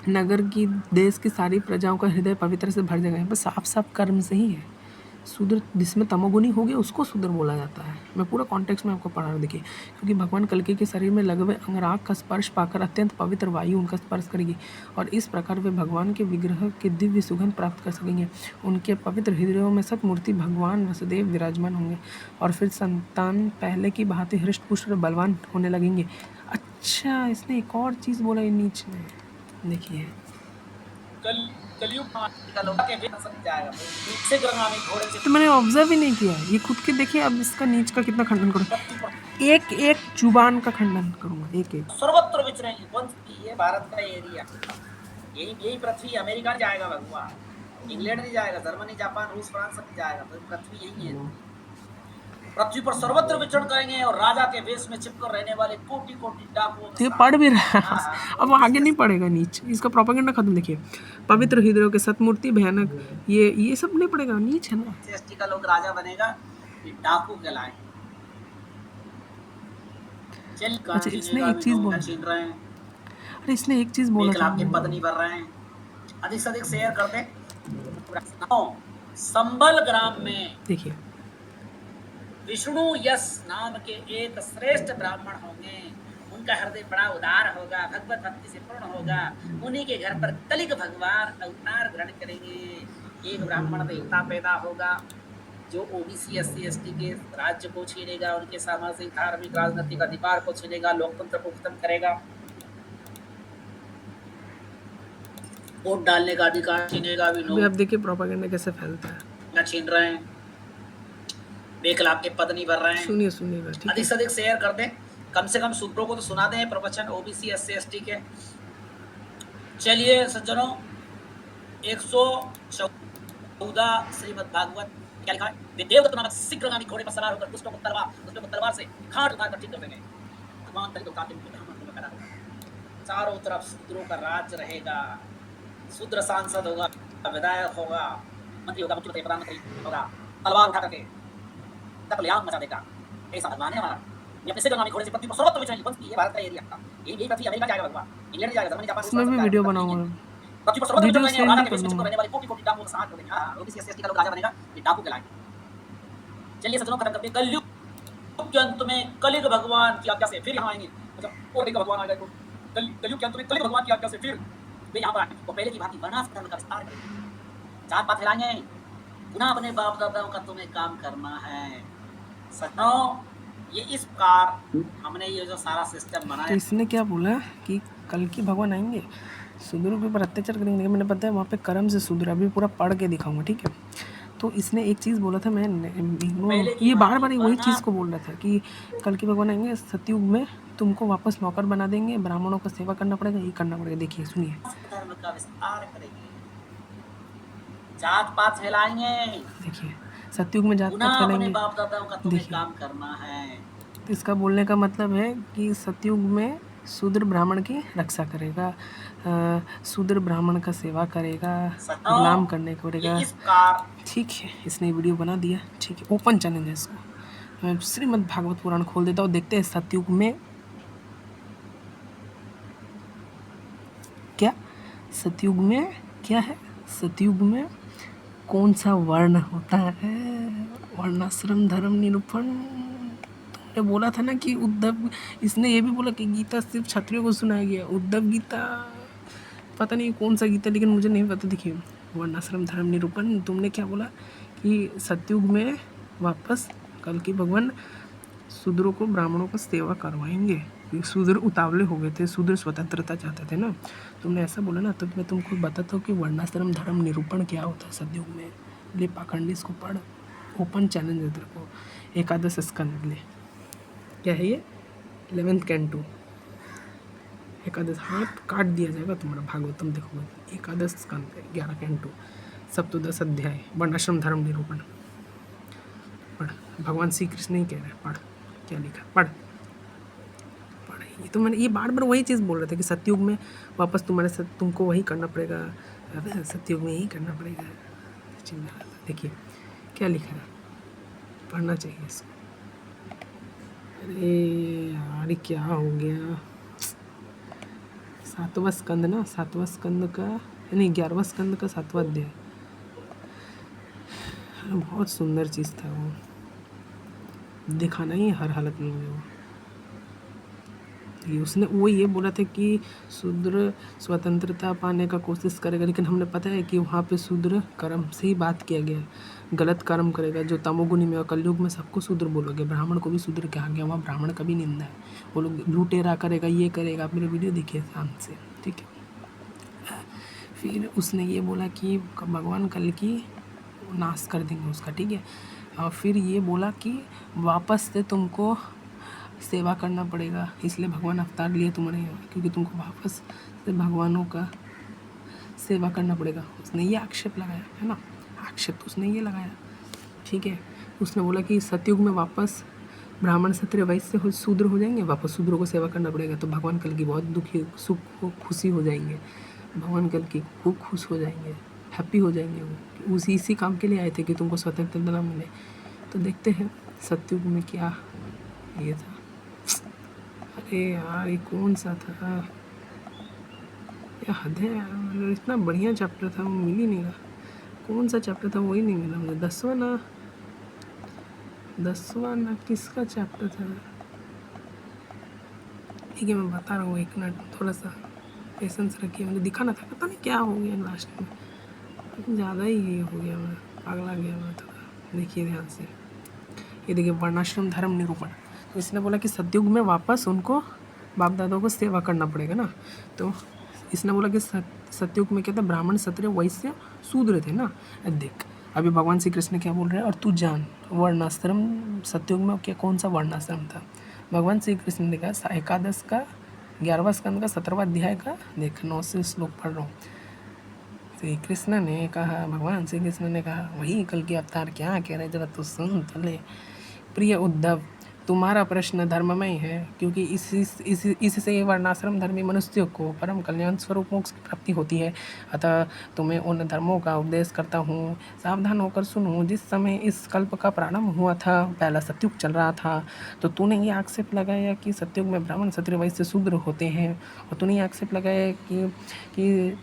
नगर की देश की सारी प्रजाओं का हृदय पवित्र से भर जाएगा। बस साफ साफ कर्म से ही है। शूद्र जिसमें तमोगुनी हो गया उसको शूद्र बोला जाता है। मैं पूरा कॉन्टेक्स्ट में आपको पढ़ा रहा हूँ। देखिए, क्योंकि भगवान कल्कि के शरीर में लगे हुए अंगराग का स्पर्श पाकर अत्यंत पवित्र वायु उनका स्पर्श करेगी और इस प्रकार वे भगवान के विग्रह के दिव्य सुगंध प्राप्त कर सकेंगे। उनके पवित्र हृदयों में सतमूर्ति भगवान वसुदेव विराजमान होंगे और फिर संतान पहले की भांति हृष्ट पुष्ट और बलवान होने लगेंगे। अच्छा, इसने एक और चीज़ बोला है नीच में, देखिए, कलयुग का लोग के वेद समझ जाएगा दूसरे ग्रहगामी घोड़े से तो मैंने ऑब्जर्व ही नहीं किया ये खुद के। देखिए, अब इसका नीच का कितना खंडन करूँ, एक एक जुबान का खंडन करूँगा, एक एक। सर्वत्र विचरेंगे। वंश की ये भारत का एरिया, यही पृथ्वी। अमेरिका नहीं जाएगा भगवान, इंग्लैंड नहीं जाएगा, जर्मनी, जापान, रूस, फ्रांस नहीं जाएगा, तो पृथ्वी यही है। पृथ्वी पर सर्वत्र विचरण करेंगे और राजा के वेश में छिपकर रहने वाले कोटि कोटि डाकुओं ये पढ़ भी रहा है, अब आगे नहीं पढ़ेगा नीच, इसका प्रोपेगेंडा खत्म। देखिए, पवित्र हृदयों के सतमूर्ति भयानक, ये सब नहीं पढ़ेगा, नीच है ना। एसटी का लोग राजा बनेगा, ये डाकू कहलाए। चल अच्छा, इसने एक चीज बोला, छीन रहे हैं, अरे इसने एक चीज बोला था, आपके पद नहीं भर रहे हैं। अधिक से अधिक शेयर कर दे। संबल ग्राम में देखिए, विष्णु यश नाम के एक श्रेष्ठ ब्राह्मण होंगे। उनका हृदय बड़ा उदार होगा, भगवत भक्ति से पूर्ण होगा। उन्हीं के घर पर कलिक भगवान अवतार ग्रहण करेंगे। एक ब्राह्मण देवता पैदा होगा जो ओबीसी एससी एसटी के राज्य को छीनेगा, उनके सामाजिक धार्मिक राजनीतिक अधिकार को छीनेगा, लोकतंत्र को खत्म करेगा, वोट डालने का अधिकार छीनेगा। भी अभी आप देखिए प्रोपेगेंडा कैसे फैलता है। छीन रहे हैं, 1 लाख के पद नहीं भर रहे हैं। सुनिएगा, ठीक है, अधिक से अधिक शेयर कर दें, कम से कम सूत्रों को तो सुना दें प्रवचन ओबीसी एससी एसटी के। चलिए सज्जनों, 114 श्रीमद् भागवत क्या लिखा है? वे देवदत्त नामक शीघ्रगामी घोड़े पर सवार होकर दुष्टों को तलवार से खाट उतार कर ठीक कर देंगे। भगवान तरीके कातिल को पैदा होगा। चारों तरफ शूद्रों का राज रहेगा। शूद्र सांसद होगा, विधायक होगा, मंत्री होगा, मुख्यमंत्री, प्रधानमंत्री होगा, तलवार उठा करके तकलियाम मचा देगा। ऐसा भगवान है हमारा। ये अपने शीघ्रगामी घोड़े से पृथ्वी पर सर्वत्र विचरण, वंश की ये भारत का एरिया का, यही पृथ्वी। अमेरिका जाएगा भगवान, इंग्लैंड जाएगा, जर्मनी, जापान, इसमें भी वीडियो बनाऊंगा, पृथ्वी पर सर्वत्र विचरण करेंगे और राजा के वेश में छिपकर रहने वाले कोटि कोटि डाकुओं का संहार करेंगे। हां, ओबीसी एससी का लोग राजा बनेगा, ये डाकू कहलाएंगे। चलिए सज्जनों, खत्म करते हैं। कलयुग के अंत में कलिग भगवान की आज्ञा से फिर यहाँ आएंगे। मतलब और का भगवान आएगा, कलयुग के अंत में कलिग भगवान की आज्ञा से फिर वे यहाँ पर आएंगे। वो पहले की भांति वर्णाश्रम धर्म का विस्तार करेंगे, जात पात फैलाएंगे, पुनः अपने बाप दादाओं का तुम्हें काम करना है। सज्जनों, ये इस प्रकार हमने ये जो सारा सिस्टम बनाया। तो इसने क्या बोला कि कल की भगवान आएंगे, शूद्रों के ऊपर अत्याचार करेंगे। मैंने बताया वहाँ पे कर्म से शूद्र, अभी पूरा पढ़ के दिखाऊंगा, ठीक है। तो इसने एक चीज़ बोला था, मैं ये बार बार वही चीज़ को बोल रहा था कि कल की भगवान आएंगे, सतयुग में तुमको वापस नौकर बना देंगे, ब्राह्मणों का सेवा करना पड़ेगा, ये करना पड़ेगा। देखिए, सुनिए, धर्म का विस्तार करेंगे, जात पात फैलाएंगे। देखिए, सतयुग में जात पात फैलाएंगे, बाप दादाओं का तुम्हें काम करना है। तो इसका बोलने का मतलब है कि सतयुग में शूद्र ब्राह्मण की रक्षा करेगा, शूद्र ब्राह्मण का सेवा करेगा, गुलाम करने को पड़ेगा, ठीक है। इसने वीडियो बना दिया, ठीक है, ओपन चैलेंज है इसको। मैं श्रीमद् भागवत पुराण खोल देता हूँ, देखते हैं सतयुग में क्या, सतयुग में क्या है, सतयुग में कौन सा वर्ण होता है। वर्णाश्रम धर्म निरूपण, तुमने बोला था ना कि उद्धव, इसने ये भी बोला कि गीता सिर्फ क्षत्रियों को सुनाया गया। उद्धव गीता, पता नहीं कौन सा गीता, लेकिन मुझे नहीं पता। देखिए, वर्णाश्रम धर्म निरूपण, तुमने क्या बोला कि सतयुग में वापस कल की भगवान शूद्रों को ब्राह्मणों को सेवा करवाएंगे। शूद्र उतावले हो गए थे, शूद्र स्वतंत्रता चाहते थे ना, तुमने ऐसा बोला ना। तो मैं तुमको बताता हूँ कि वर्णाश्रम धर्म निरूपण क्या होता है सतयुग में। ले पाखंडी, इसको पढ़, ओपन चैलेंज है तेरे को। एकादश स्कंद ले, क्या है ये, 11th कैंटो, एकादश, हाथ काट दिया जाएगा तुम्हारा, भागवतम देखोगे, एकादश स्कंद 11 कैंटो, सप्तदश अध्याय, वर्णाश्रम धर्म निरूपण पढ़। भगवान श्री कृष्ण ही कह रहे हैं, पढ़ क्या लिखा, पढ़ ये तो मैंने ये बार बार वही चीज़ बोल रहे थे कि सतयुग में वापस तुमको वही करना पड़ेगा, अबे सतयुग में यही करना पड़ेगा। चिल्ला रहा था। देखिए क्या लिखा है, पढ़ना चाहिए इसको। अरे यार ये क्या हो गया, 7वां स्कंद ना, 7वां स्कंद का नहीं 11वां स्कंद का 7वां अध्याय। बहुत सुंदर चीज़ था वो, दिखाना ही हर हालत में मुझे वो। ये उसने वो ये बोला था कि शूद्र स्वतंत्रता पाने का कोशिश करेगा, लेकिन हमने पता है कि वहाँ पे शूद्र कर्म से ही बात किया गया है। गलत कर्म करेगा जो तमोगुनी में और कलयुग में सबको शूद्र बोलोगे, ब्राह्मण को भी शूद्र कहा गया, वहाँ ब्राह्मण का भी निंदा है। वो लोग लुटेरा करेगा, ये करेगा। आप मेरे वीडियो देखिए ध्यान से, ठीक है। फिर उसने ये बोला कि भगवान कल की नाश कर देंगे उसका, ठीक है। और फिर ये बोला कि वापस से तुमको सेवा करना पड़ेगा, इसलिए भगवान अवतार लिए तुम्हारे यहाँ, क्योंकि तुमको वापस से भगवानों का सेवा करना पड़ेगा। उसने ये आक्षेप लगाया है ना, आक्षेप तो उसने ये लगाया, ठीक है। उसने बोला कि सतयुग में वापस ब्राह्मण क्षत्रिय वैश्य शूद्र हो जाएंगे, वापस शूद्रों को सेवा करना पड़ेगा। तो भगवान कल की बहुत दुखी खुशी हो जाएंगे, भगवान कल की खूब खुश हो जाएंगे, हैप्पी हो जाएंगे। वो इसी काम के लिए आए थे कि तुमको स्वतंत्रता मिले। तो देखते हैं सतयुग में क्या ये था। अरे यार ये कौन सा था, या हद है यार, मतलब इतना बढ़िया चैप्टर था वो मिल ही नहीं रहा। कौन सा चैप्टर था वही नहीं मिला मुझे। 10वां ना किसका चैप्टर था, ठीक है मैं बता रहा हूँ, एक मिनट थोड़ा सा पेशेंस रखिए। मुझे दिखाना था, पता नहीं क्या हो गया लास्ट में, ज़्यादा ही ये हो गया, मैं पागला गया मैं थोड़ा। देखिए ध्यान से, ये देखिए वर्णाश्रम धर्म निरूपण। तो इसने बोला कि सतयुग में वापस उनको बाप दादाओं को सेवा करना पड़ेगा ना। तो इसने बोला कि सतयुग में क्या था, ब्राह्मण क्षत्रिय वैश्य शूद्र थे ना। देख अभी भगवान श्री कृष्ण क्या बोल रहे हैं, और तू जान वर्णाश्रम सतयुग में क्या कौन सा वर्णाश्रम था। भगवान श्री कृष्ण ने कहा एकादश का 11वां स्कंद का 17वां अध्याय का देख 9 से श्लोक पढ़ रहा हूँ। श्री कृष्ण ने कहा, भगवान श्री कृष्ण ने कहा, वही कल के अवतार क्या कह रहे, जरा तो सुन तो ले। प्रिय उद्धव, तुम्हारा प्रश्न धर्ममय है, क्योंकि इससे वर्णाश्रम धर्मी मनुष्यों को परम कल्याण स्वरूप मोक्ष की प्राप्ति होती है। अतः तुम्हें उन धर्मों का उपदेश करता हूँ, सावधान होकर सुनो। जिस समय इस कल्प का प्रारंभ हुआ था, पहला सतयुग चल रहा था, तो तूने ये आक्षेप लगाया कि सतयुग में ब्राह्मण क्षत्रिय वैश्य शूद्र होते हैं, और तूने ये आक्षेप लगाया कि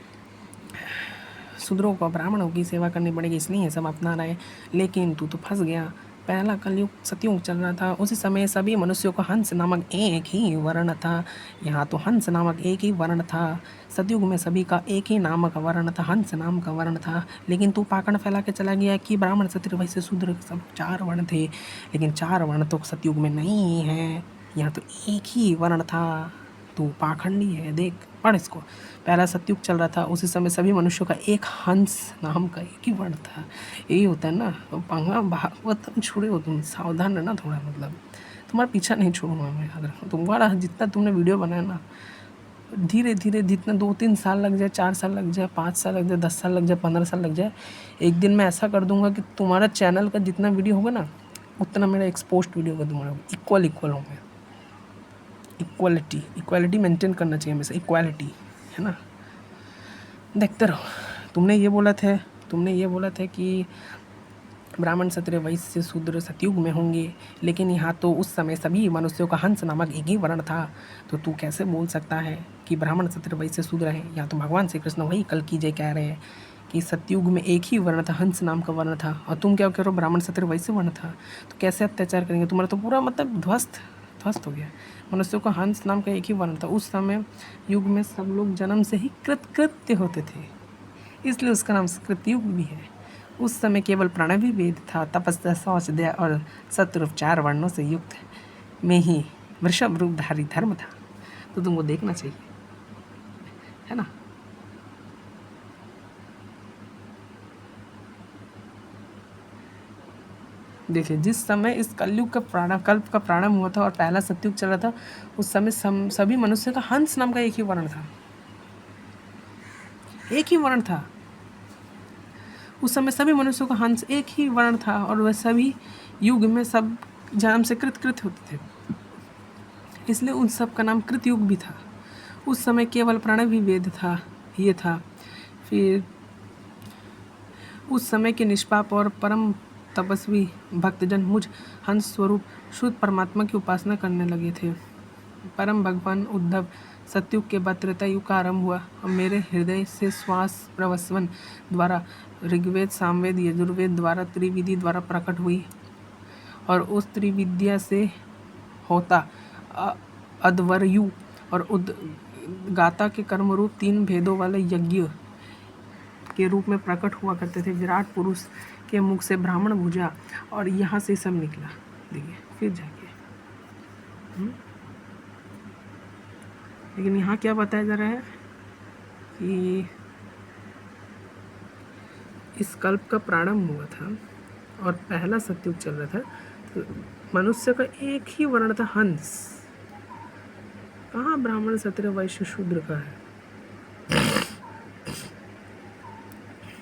शूद्रों को ब्राह्मणों की सेवा करनी पड़ेगी, इसलिए ये सब अपना रहे। लेकिन तू तो फंस गया। पहला कलयुग सतयुग चल रहा था, उसी समय सभी मनुष्यों को हंस नामक एक ही वर्ण था। यहाँ तो हंस नामक एक ही वर्ण था। सतयुग में सभी का एक ही नामक वर्ण था, हंस नाम का वर्ण था। लेकिन तू पाखंड फैला के चला गया कि ब्राह्मण क्षत्रिय वैश्य शूद्र सब 4 वर्ण थे, लेकिन 4 वर्ण तो सतयुग में नहीं है, यहाँ तो एक ही वर्ण था। तू पाखंडी है। देख पढ़ इसको। पहला सतयुग चल रहा था, उसी समय सभी मनुष्यों का एक हंस नाम का एक ही वर्ण था। यही होता है ना, पंगा भागवत छोड़े हो तुम, सावधान रहना थोड़ा। मतलब तुम्हारा पीछा नहीं छोड़ूंगा मैं, याद रखो। तुम्हारा जितना तुमने वीडियो बनाया ना, धीरे धीरे जितना 2-3 साल लग जाए, 4 साल लग जाए, 5 साल लग जाए, 10 साल लग जाए, 15 साल लग जाए, एक दिन मैं ऐसा कर दूंगा कि तुम्हारा चैनल का जितना वीडियो होगा ना, उतना मेरा एक्सपोज्ड वीडियो होगा तुम्हारा, इक्वल होंगे। इक्वालिटी मेंटेन करना चाहिए हमेशा, इक्वालिटी है ना। देखते रहो। तुमने ये बोला था कि ब्राह्मण क्षत्रिय वैश्य शूद्र सतयुग में होंगे, लेकिन यहाँ तो उस समय सभी मनुष्यों का हंस नामक एक ही वर्ण था। तो तू कैसे बोल सकता है कि ब्राह्मण क्षत्रिय वैश्य शूद्र है। यहाँ तो भगवान श्री कृष्ण वही कल की जय कह रहे हैं कि सतयुग में एक ही वर्ण था, हंस नाम का वर्ण था, और तुम क्या कह रहे हो ब्राह्मण क्षत्रिय वैश्य वर्ण था। तो कैसे अत्याचार करेंगे, तुम्हारा तो पूरा मतलब ध्वस्त हो गया। मनुष्यों का हंस नाम का एक ही वर्ण था। उस समय युग में सब लोग जन्म से ही कृत्य होते थे, इसलिए उसका नाम कृतयुग भी है। उस समय केवल प्रणवी वेद था, तपस्या, शौच, दया और सत्रूप 4 वर्णों से युक्त में ही वृषभ रूपधारी धर्म था। तो तुमको देखना चाहिए, है ना। देखिए जिस समय इस कलयुग का कल्प का प्रारंभ हुआ था और पहला सतयुग चल रहा था, उस समय सभी मनुष्य का हंस नाम का एक ही वर्ण था, एक ही वर्ण था। उस समय सभी मनुष्यों का हंस एक ही वर्ण था, और वह सभी युग में सब जन्म से कृत होते थे। इसलिए उन सब का नाम कृतयुग भी था। उस समय केवल प्रणव ही वेद था, ये था। फिर उस समय के निष्पाप और परम तपस्वी भक्तजन मुझ हंस स्वरूप शुद्ध परमात्मा की उपासना करने लगे थे। परम भगवान उद्धव सतयुग के बाद त्रेता युग का आरंभ हुआ और मेरे हृदय से श्वास प्रवस्वन द्वारा ऋग्वेद, सामवेद, यजुर्वेद द्वारा त्रिविधि द्वारा प्रकट हुई और उस त्रिविद्या से होता अध्वर्यु और उद्गाता के कर्म रूप 3 भेदों वाले यज्ञ के रूप में प्रकट हुआ करते थे। विराट पुरुष के मुख से ब्राह्मण भुजा और यहाँ से सब निकला। देखिए फिर जाके लेकिन यहाँ क्या बताया जा रहा है कि इस कल्प का प्रारंभ हुआ था और पहला सतयुग चल रहा था। तो मनुष्य का एक ही वर्ण था, हंस। कहाँ ब्राह्मण, क्षत्रिय, वैश्य, शूद्र का है?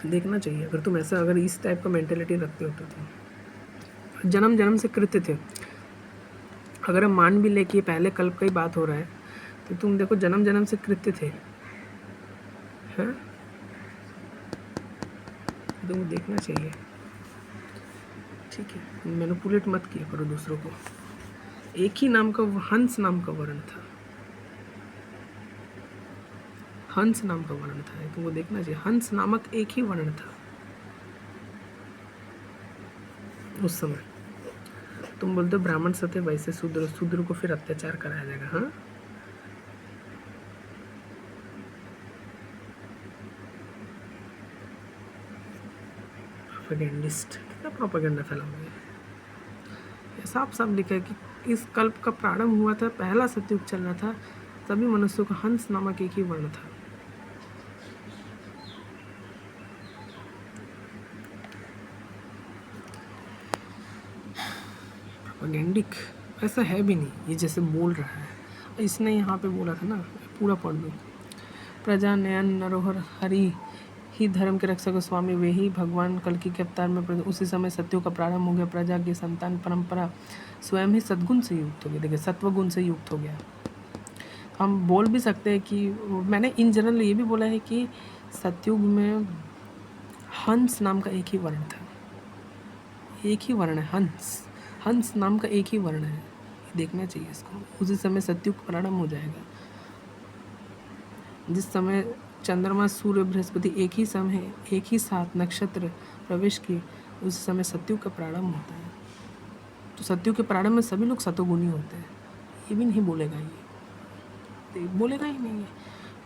देखना चाहिए अगर तुम ऐसा, अगर इस टाइप का मेंटेलिटी रखते हो तो जन्म जन्म से कृत्य थे। अगर हम मान भी ले कि पहले कल्प का ही बात हो रहा है तो तुम देखो जन्म जन्म से कृत्य थे, हैं? तुमको देखना चाहिए, ठीक है? मैनिपुलेट मत किया करो दूसरों को। एक ही नाम का, हंस नाम का वर्ण था, हंस नाम का वर्ण था, तुमको देखना चाहिए। हंस नामक एक ही वर्ण था उस समय। तुम बोलते हो ब्राह्मण सत्य, वैसे शूद्र, शूद्र को फिर अत्याचार कराया जाएगा। हाँ, प्रोपेगेंडिस्ट, कितना प्रोपेगेंडा फैलाओगे? साफ साफ लिखा है कि इस कल्प का प्रारंभ हुआ था, पहला सतयुग चल रहा था, सभी मनुष्यों का हंस नामक एक ही वर्ण था। प्रोपेगेंडिक ऐसा है भी नहीं, ये जैसे बोल रहा है। इसने यहाँ पे बोला था ना, पूरा पढ़ लो। प्रजा नयन नरोहर हरि ही धर्म के रक्षक स्वामी, वे ही भगवान कल्कि के अवतार में उसी समय सत्यों का प्रारंभ हो गया। प्रजा की संतान परंपरा स्वयं ही सद्गुण से युक्त हो गया। देखिए, सत्वगुण से युक्त हो गया। हम बोल भी सकते हैं कि मैंने इन जनरल ये भी बोला है कि सतयुग में हंस नाम का एक ही वर्ण था, एक ही वर्ण है, हंस। हंस नाम का एक ही वर्ण है, देखना चाहिए इसको। उसी समय सतयुग प्रारंभ हो जाएगा। जिस समय चंद्रमा, सूर्य, बृहस्पति एक ही समय, एक ही साथ नक्षत्र प्रवेश किए, उस समय सतयुग का प्रारंभ होता है। तो सतयुग के प्रारंभ में सभी लोग सतोगुणी होते हैं। ये भी नहीं बोलेगा, ये बोलेगा ही नहीं है।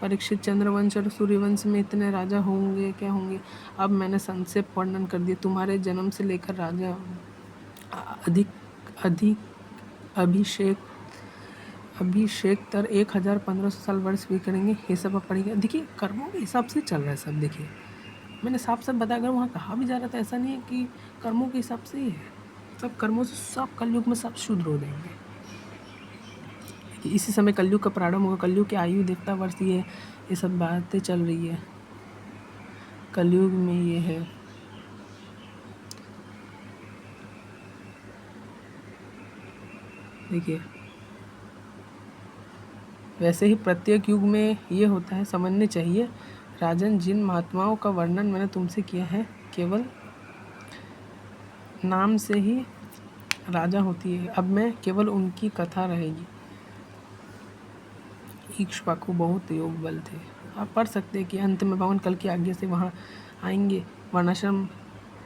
परीक्षित चंद्रवंश और सूर्यवंश में इतने राजा होंगे, क्या होंगे? अब मैंने संक्षेप वर्णन कर दिया। तुम्हारे जन्म से लेकर राजा अधिक अभिषेक तर 1500 साल वर्ष भी करेंगे। ये सब अब पढ़ेंगे। देखिए, कर्मों के हिसाब से चल रहा है सब। देखिए, मैंने साफ साफ बताया, अगर वहाँ कहा भी जा रहा था, ऐसा नहीं है कि कर्मों के हिसाब से ही है। सब कर्मों से सब कलयुग में सब शुद्ध हो जाएंगे। इसी समय कलयुग का प्रारंभ होगा। कलयुग की आयु देवता वर्ष ये सब बातें चल रही है। कलयुग में ये है। देखिए, वैसे ही प्रत्येक युग में ये होता है, समझने चाहिए। राजन, जिन महात्माओं का वर्णन मैंने तुमसे किया है, केवल नाम से ही राजा होती है। अब मैं केवल उनकी कथा रहेगी। इक्ष्वाकु बहुत योग बल थे। आप पढ़ सकते हैं कि अंत में भगवान कल की आज्ञा से वहाँ आएंगे, वर्णाश्रम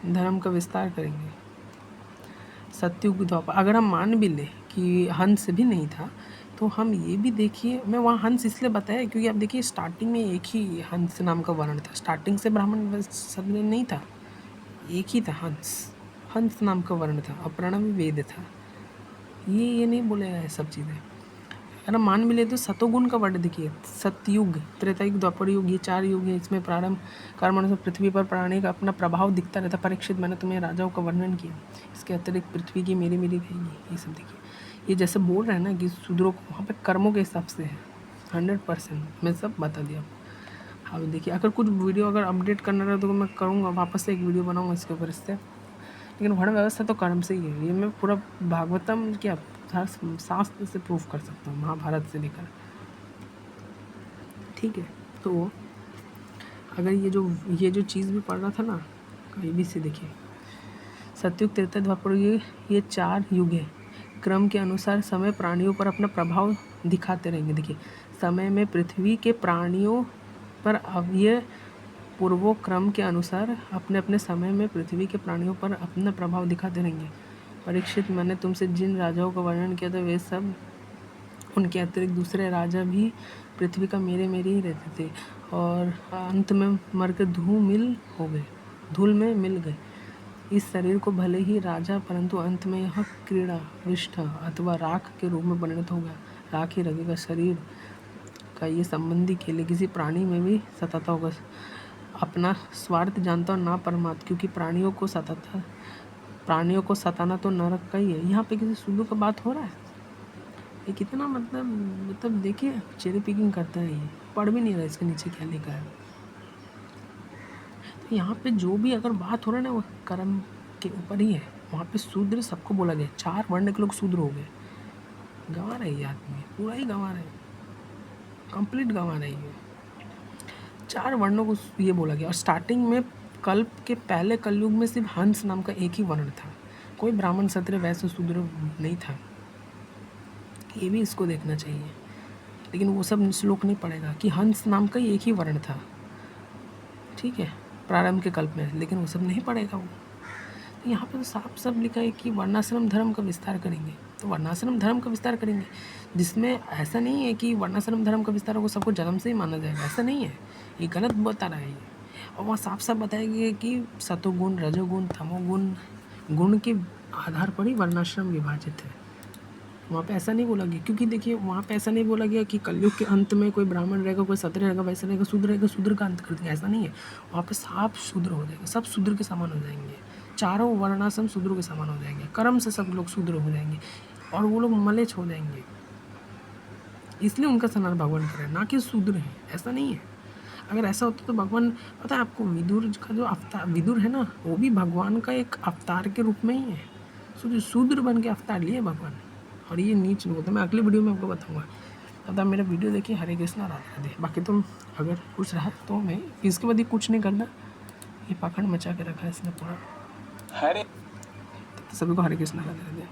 धर्म का विस्तार करेंगे। सतयुग द्वापर, अगर हम मान भी ले कि हंस भी नहीं था, तो हम ये भी देखिए, मैं वहाँ हंस इसलिए बताया क्योंकि आप देखिए स्टार्टिंग में एक ही हंस नाम का वर्ण था। स्टार्टिंग से ब्राह्मण सब नहीं था, एक ही था हंस नाम का वर्ण था और प्रणव वेद था। ये नहीं बोलेगा ये सब चीज़ें। अगर मान भी ले तो सतोगुण का वर्ड देखिए, सतयुग, त्रेता युग, द्वापर युग, ये 4 युग है। इसमें प्रारंभ कर्म से पृथ्वी पर प्राणी का अपना प्रभाव दिखता रहता। परीक्षित, मैंने तुम्हें राजाओं का वर्णन किया। इसके अतिरिक्त पृथ्वी की मेरी रहेगी। ये सब देखिए, ये जैसे बोल रहे हैं ना कि शूद्रों को वहाँ पर कर्मों के हिसाब से है। 100% मैं सब बता दिया आपको। हाँ, देखिए, अगर कुछ वीडियो अगर अपडेट करना रहा तो मैं करूँगा, वापस से एक वीडियो बनाऊँगा इसके ऊपर इससे। लेकिन वर्ण व्यवस्था तो कर्म से ही है। ये मैं पूरा भागवतम क्या शास्त्र से प्रूफ कर सकता हूँ, महाभारत से लेकर। ठीक है, तो अगर ये जो चीज़ भी पढ़ रहा था ना, कहीं भी से देखिए, सतयुग, त्रेता, द्वापर ये 4 युग है। क्रम के अनुसार समय प्राणियों पर अपना प्रभाव दिखाते रहेंगे। देखिए, समय में पृथ्वी के प्राणियों पर अब ये पूर्वों क्रम के अनुसार अपने अपने समय में पृथ्वी के प्राणियों पर अपना प्रभाव दिखाते रहेंगे। परीक्षित, मैंने तुमसे जिन राजाओं का वर्णन किया था वे सब, उनके अतिरिक्त दूसरे राजा भी पृथ्वी का मेरे ही रहते थे और अंत में मरकर धूल में मिल गए। इस शरीर को भले ही राजा, परंतु अंत में यह क्रीड़ा, विष्ठ अथवा राख के रूप में परिणत होगा। राख ही लगेगा। शरीर का ये संबंधी खेले किसी प्राणी में भी सताता होगा। अपना स्वार्थ जानता और ना परमात्मा, क्योंकि प्राणियों को सताना तो नरक का ही है। यहाँ पे किसी सुधु का बात हो रहा है? ये कितना मतलब देखिए, चेरी पिकिंग करता है। ये पढ़ भी नहीं रहा इसके नीचे क्या लिखा है। तो यहाँ पे जो भी अगर बात हो रहा है ना, वो कर्म के ऊपर ही है। वहाँ पे शूद्र सबको बोला गया, 4 वर्ण के लोग शूद्र हो गए। गंवा रहे ये आदमी, पूरा ही गंवा रहे, कंप्लीट गंवा रही है। 4 वर्णों को ये बोला गया। और स्टार्टिंग में कल्प के पहले कलयुग में सिर्फ हंस नाम का एक ही वर्ण था। कोई ब्राह्मण, क्षत्रिय, वैश्य, शूद्र नहीं था। ये भी इसको देखना चाहिए। लेकिन वो सब श्लोक नहीं पड़ेगा कि हंस नाम का एक ही वर्ण था, ठीक है, प्रारंभ के कल्प में, लेकिन वो सब नहीं पड़ेगा वो। तो यहाँ पे तो साफ सब लिखा है कि वर्णाश्रम धर्म का विस्तार करेंगे। तो वर्णाश्रम धर्म का विस्तार करेंगे, जिसमें ऐसा नहीं है कि वर्णाश्रम धर्म का विस्तार को सबको जन्म से ही माना जाएगा, ऐसा नहीं है। ये गलत बता रहा है ये। और वहाँ साफ साफ बताया गया कि सतोगुण, रजोगुण, तमोगुण, गुण के आधार पर ही वर्णाश्रम विभाजित है। वहाँ पे ऐसा नहीं बोला गया, क्योंकि देखिए वहाँ पे ऐसा नहीं बोला गया कि कलयुग के अंत में कोई ब्राह्मण रहेगा, कोई क्षत्रिय रहेगा, वैसा रहेगा, शूद्र रहेगा, शूद्र का अंत कर देंगे, ऐसा नहीं है। वहाँ पे साफ शूद्र हो जाएगा, सब शूद्र के समान हो जाएंगे। 4 वर्णाश्रम शूद्रों के समान हो जाएंगे। कर्म से सब लोग शूद्र हो जाएंगे और वो लोग मलेच्छ हो जाएंगे। इसलिए उनका स्नान भगवान करे, ना कि शूद्र है, ऐसा नहीं है। अगर ऐसा होता तो भगवान, पता है आपको, विदुर का जो अवतार, विदुर है ना, वो भी भगवान का एक अवतार के रूप में ही है। शूद्र बन के अवतार लिए भगवान। और ये नीच लोग, तो मैं अगली वीडियो में आपको बताऊंगा। तब तक मेरा वीडियो देखिए। हरे कृष्णा, राधे राधे। बाकी तुम अगर कुछ रहा तो मैं इसके बाद ही कुछ नहीं करना। ये पाखंड मचा के रखा है इसने पूरा। हरे सभी को हरे कृष्णा, राधे राधे।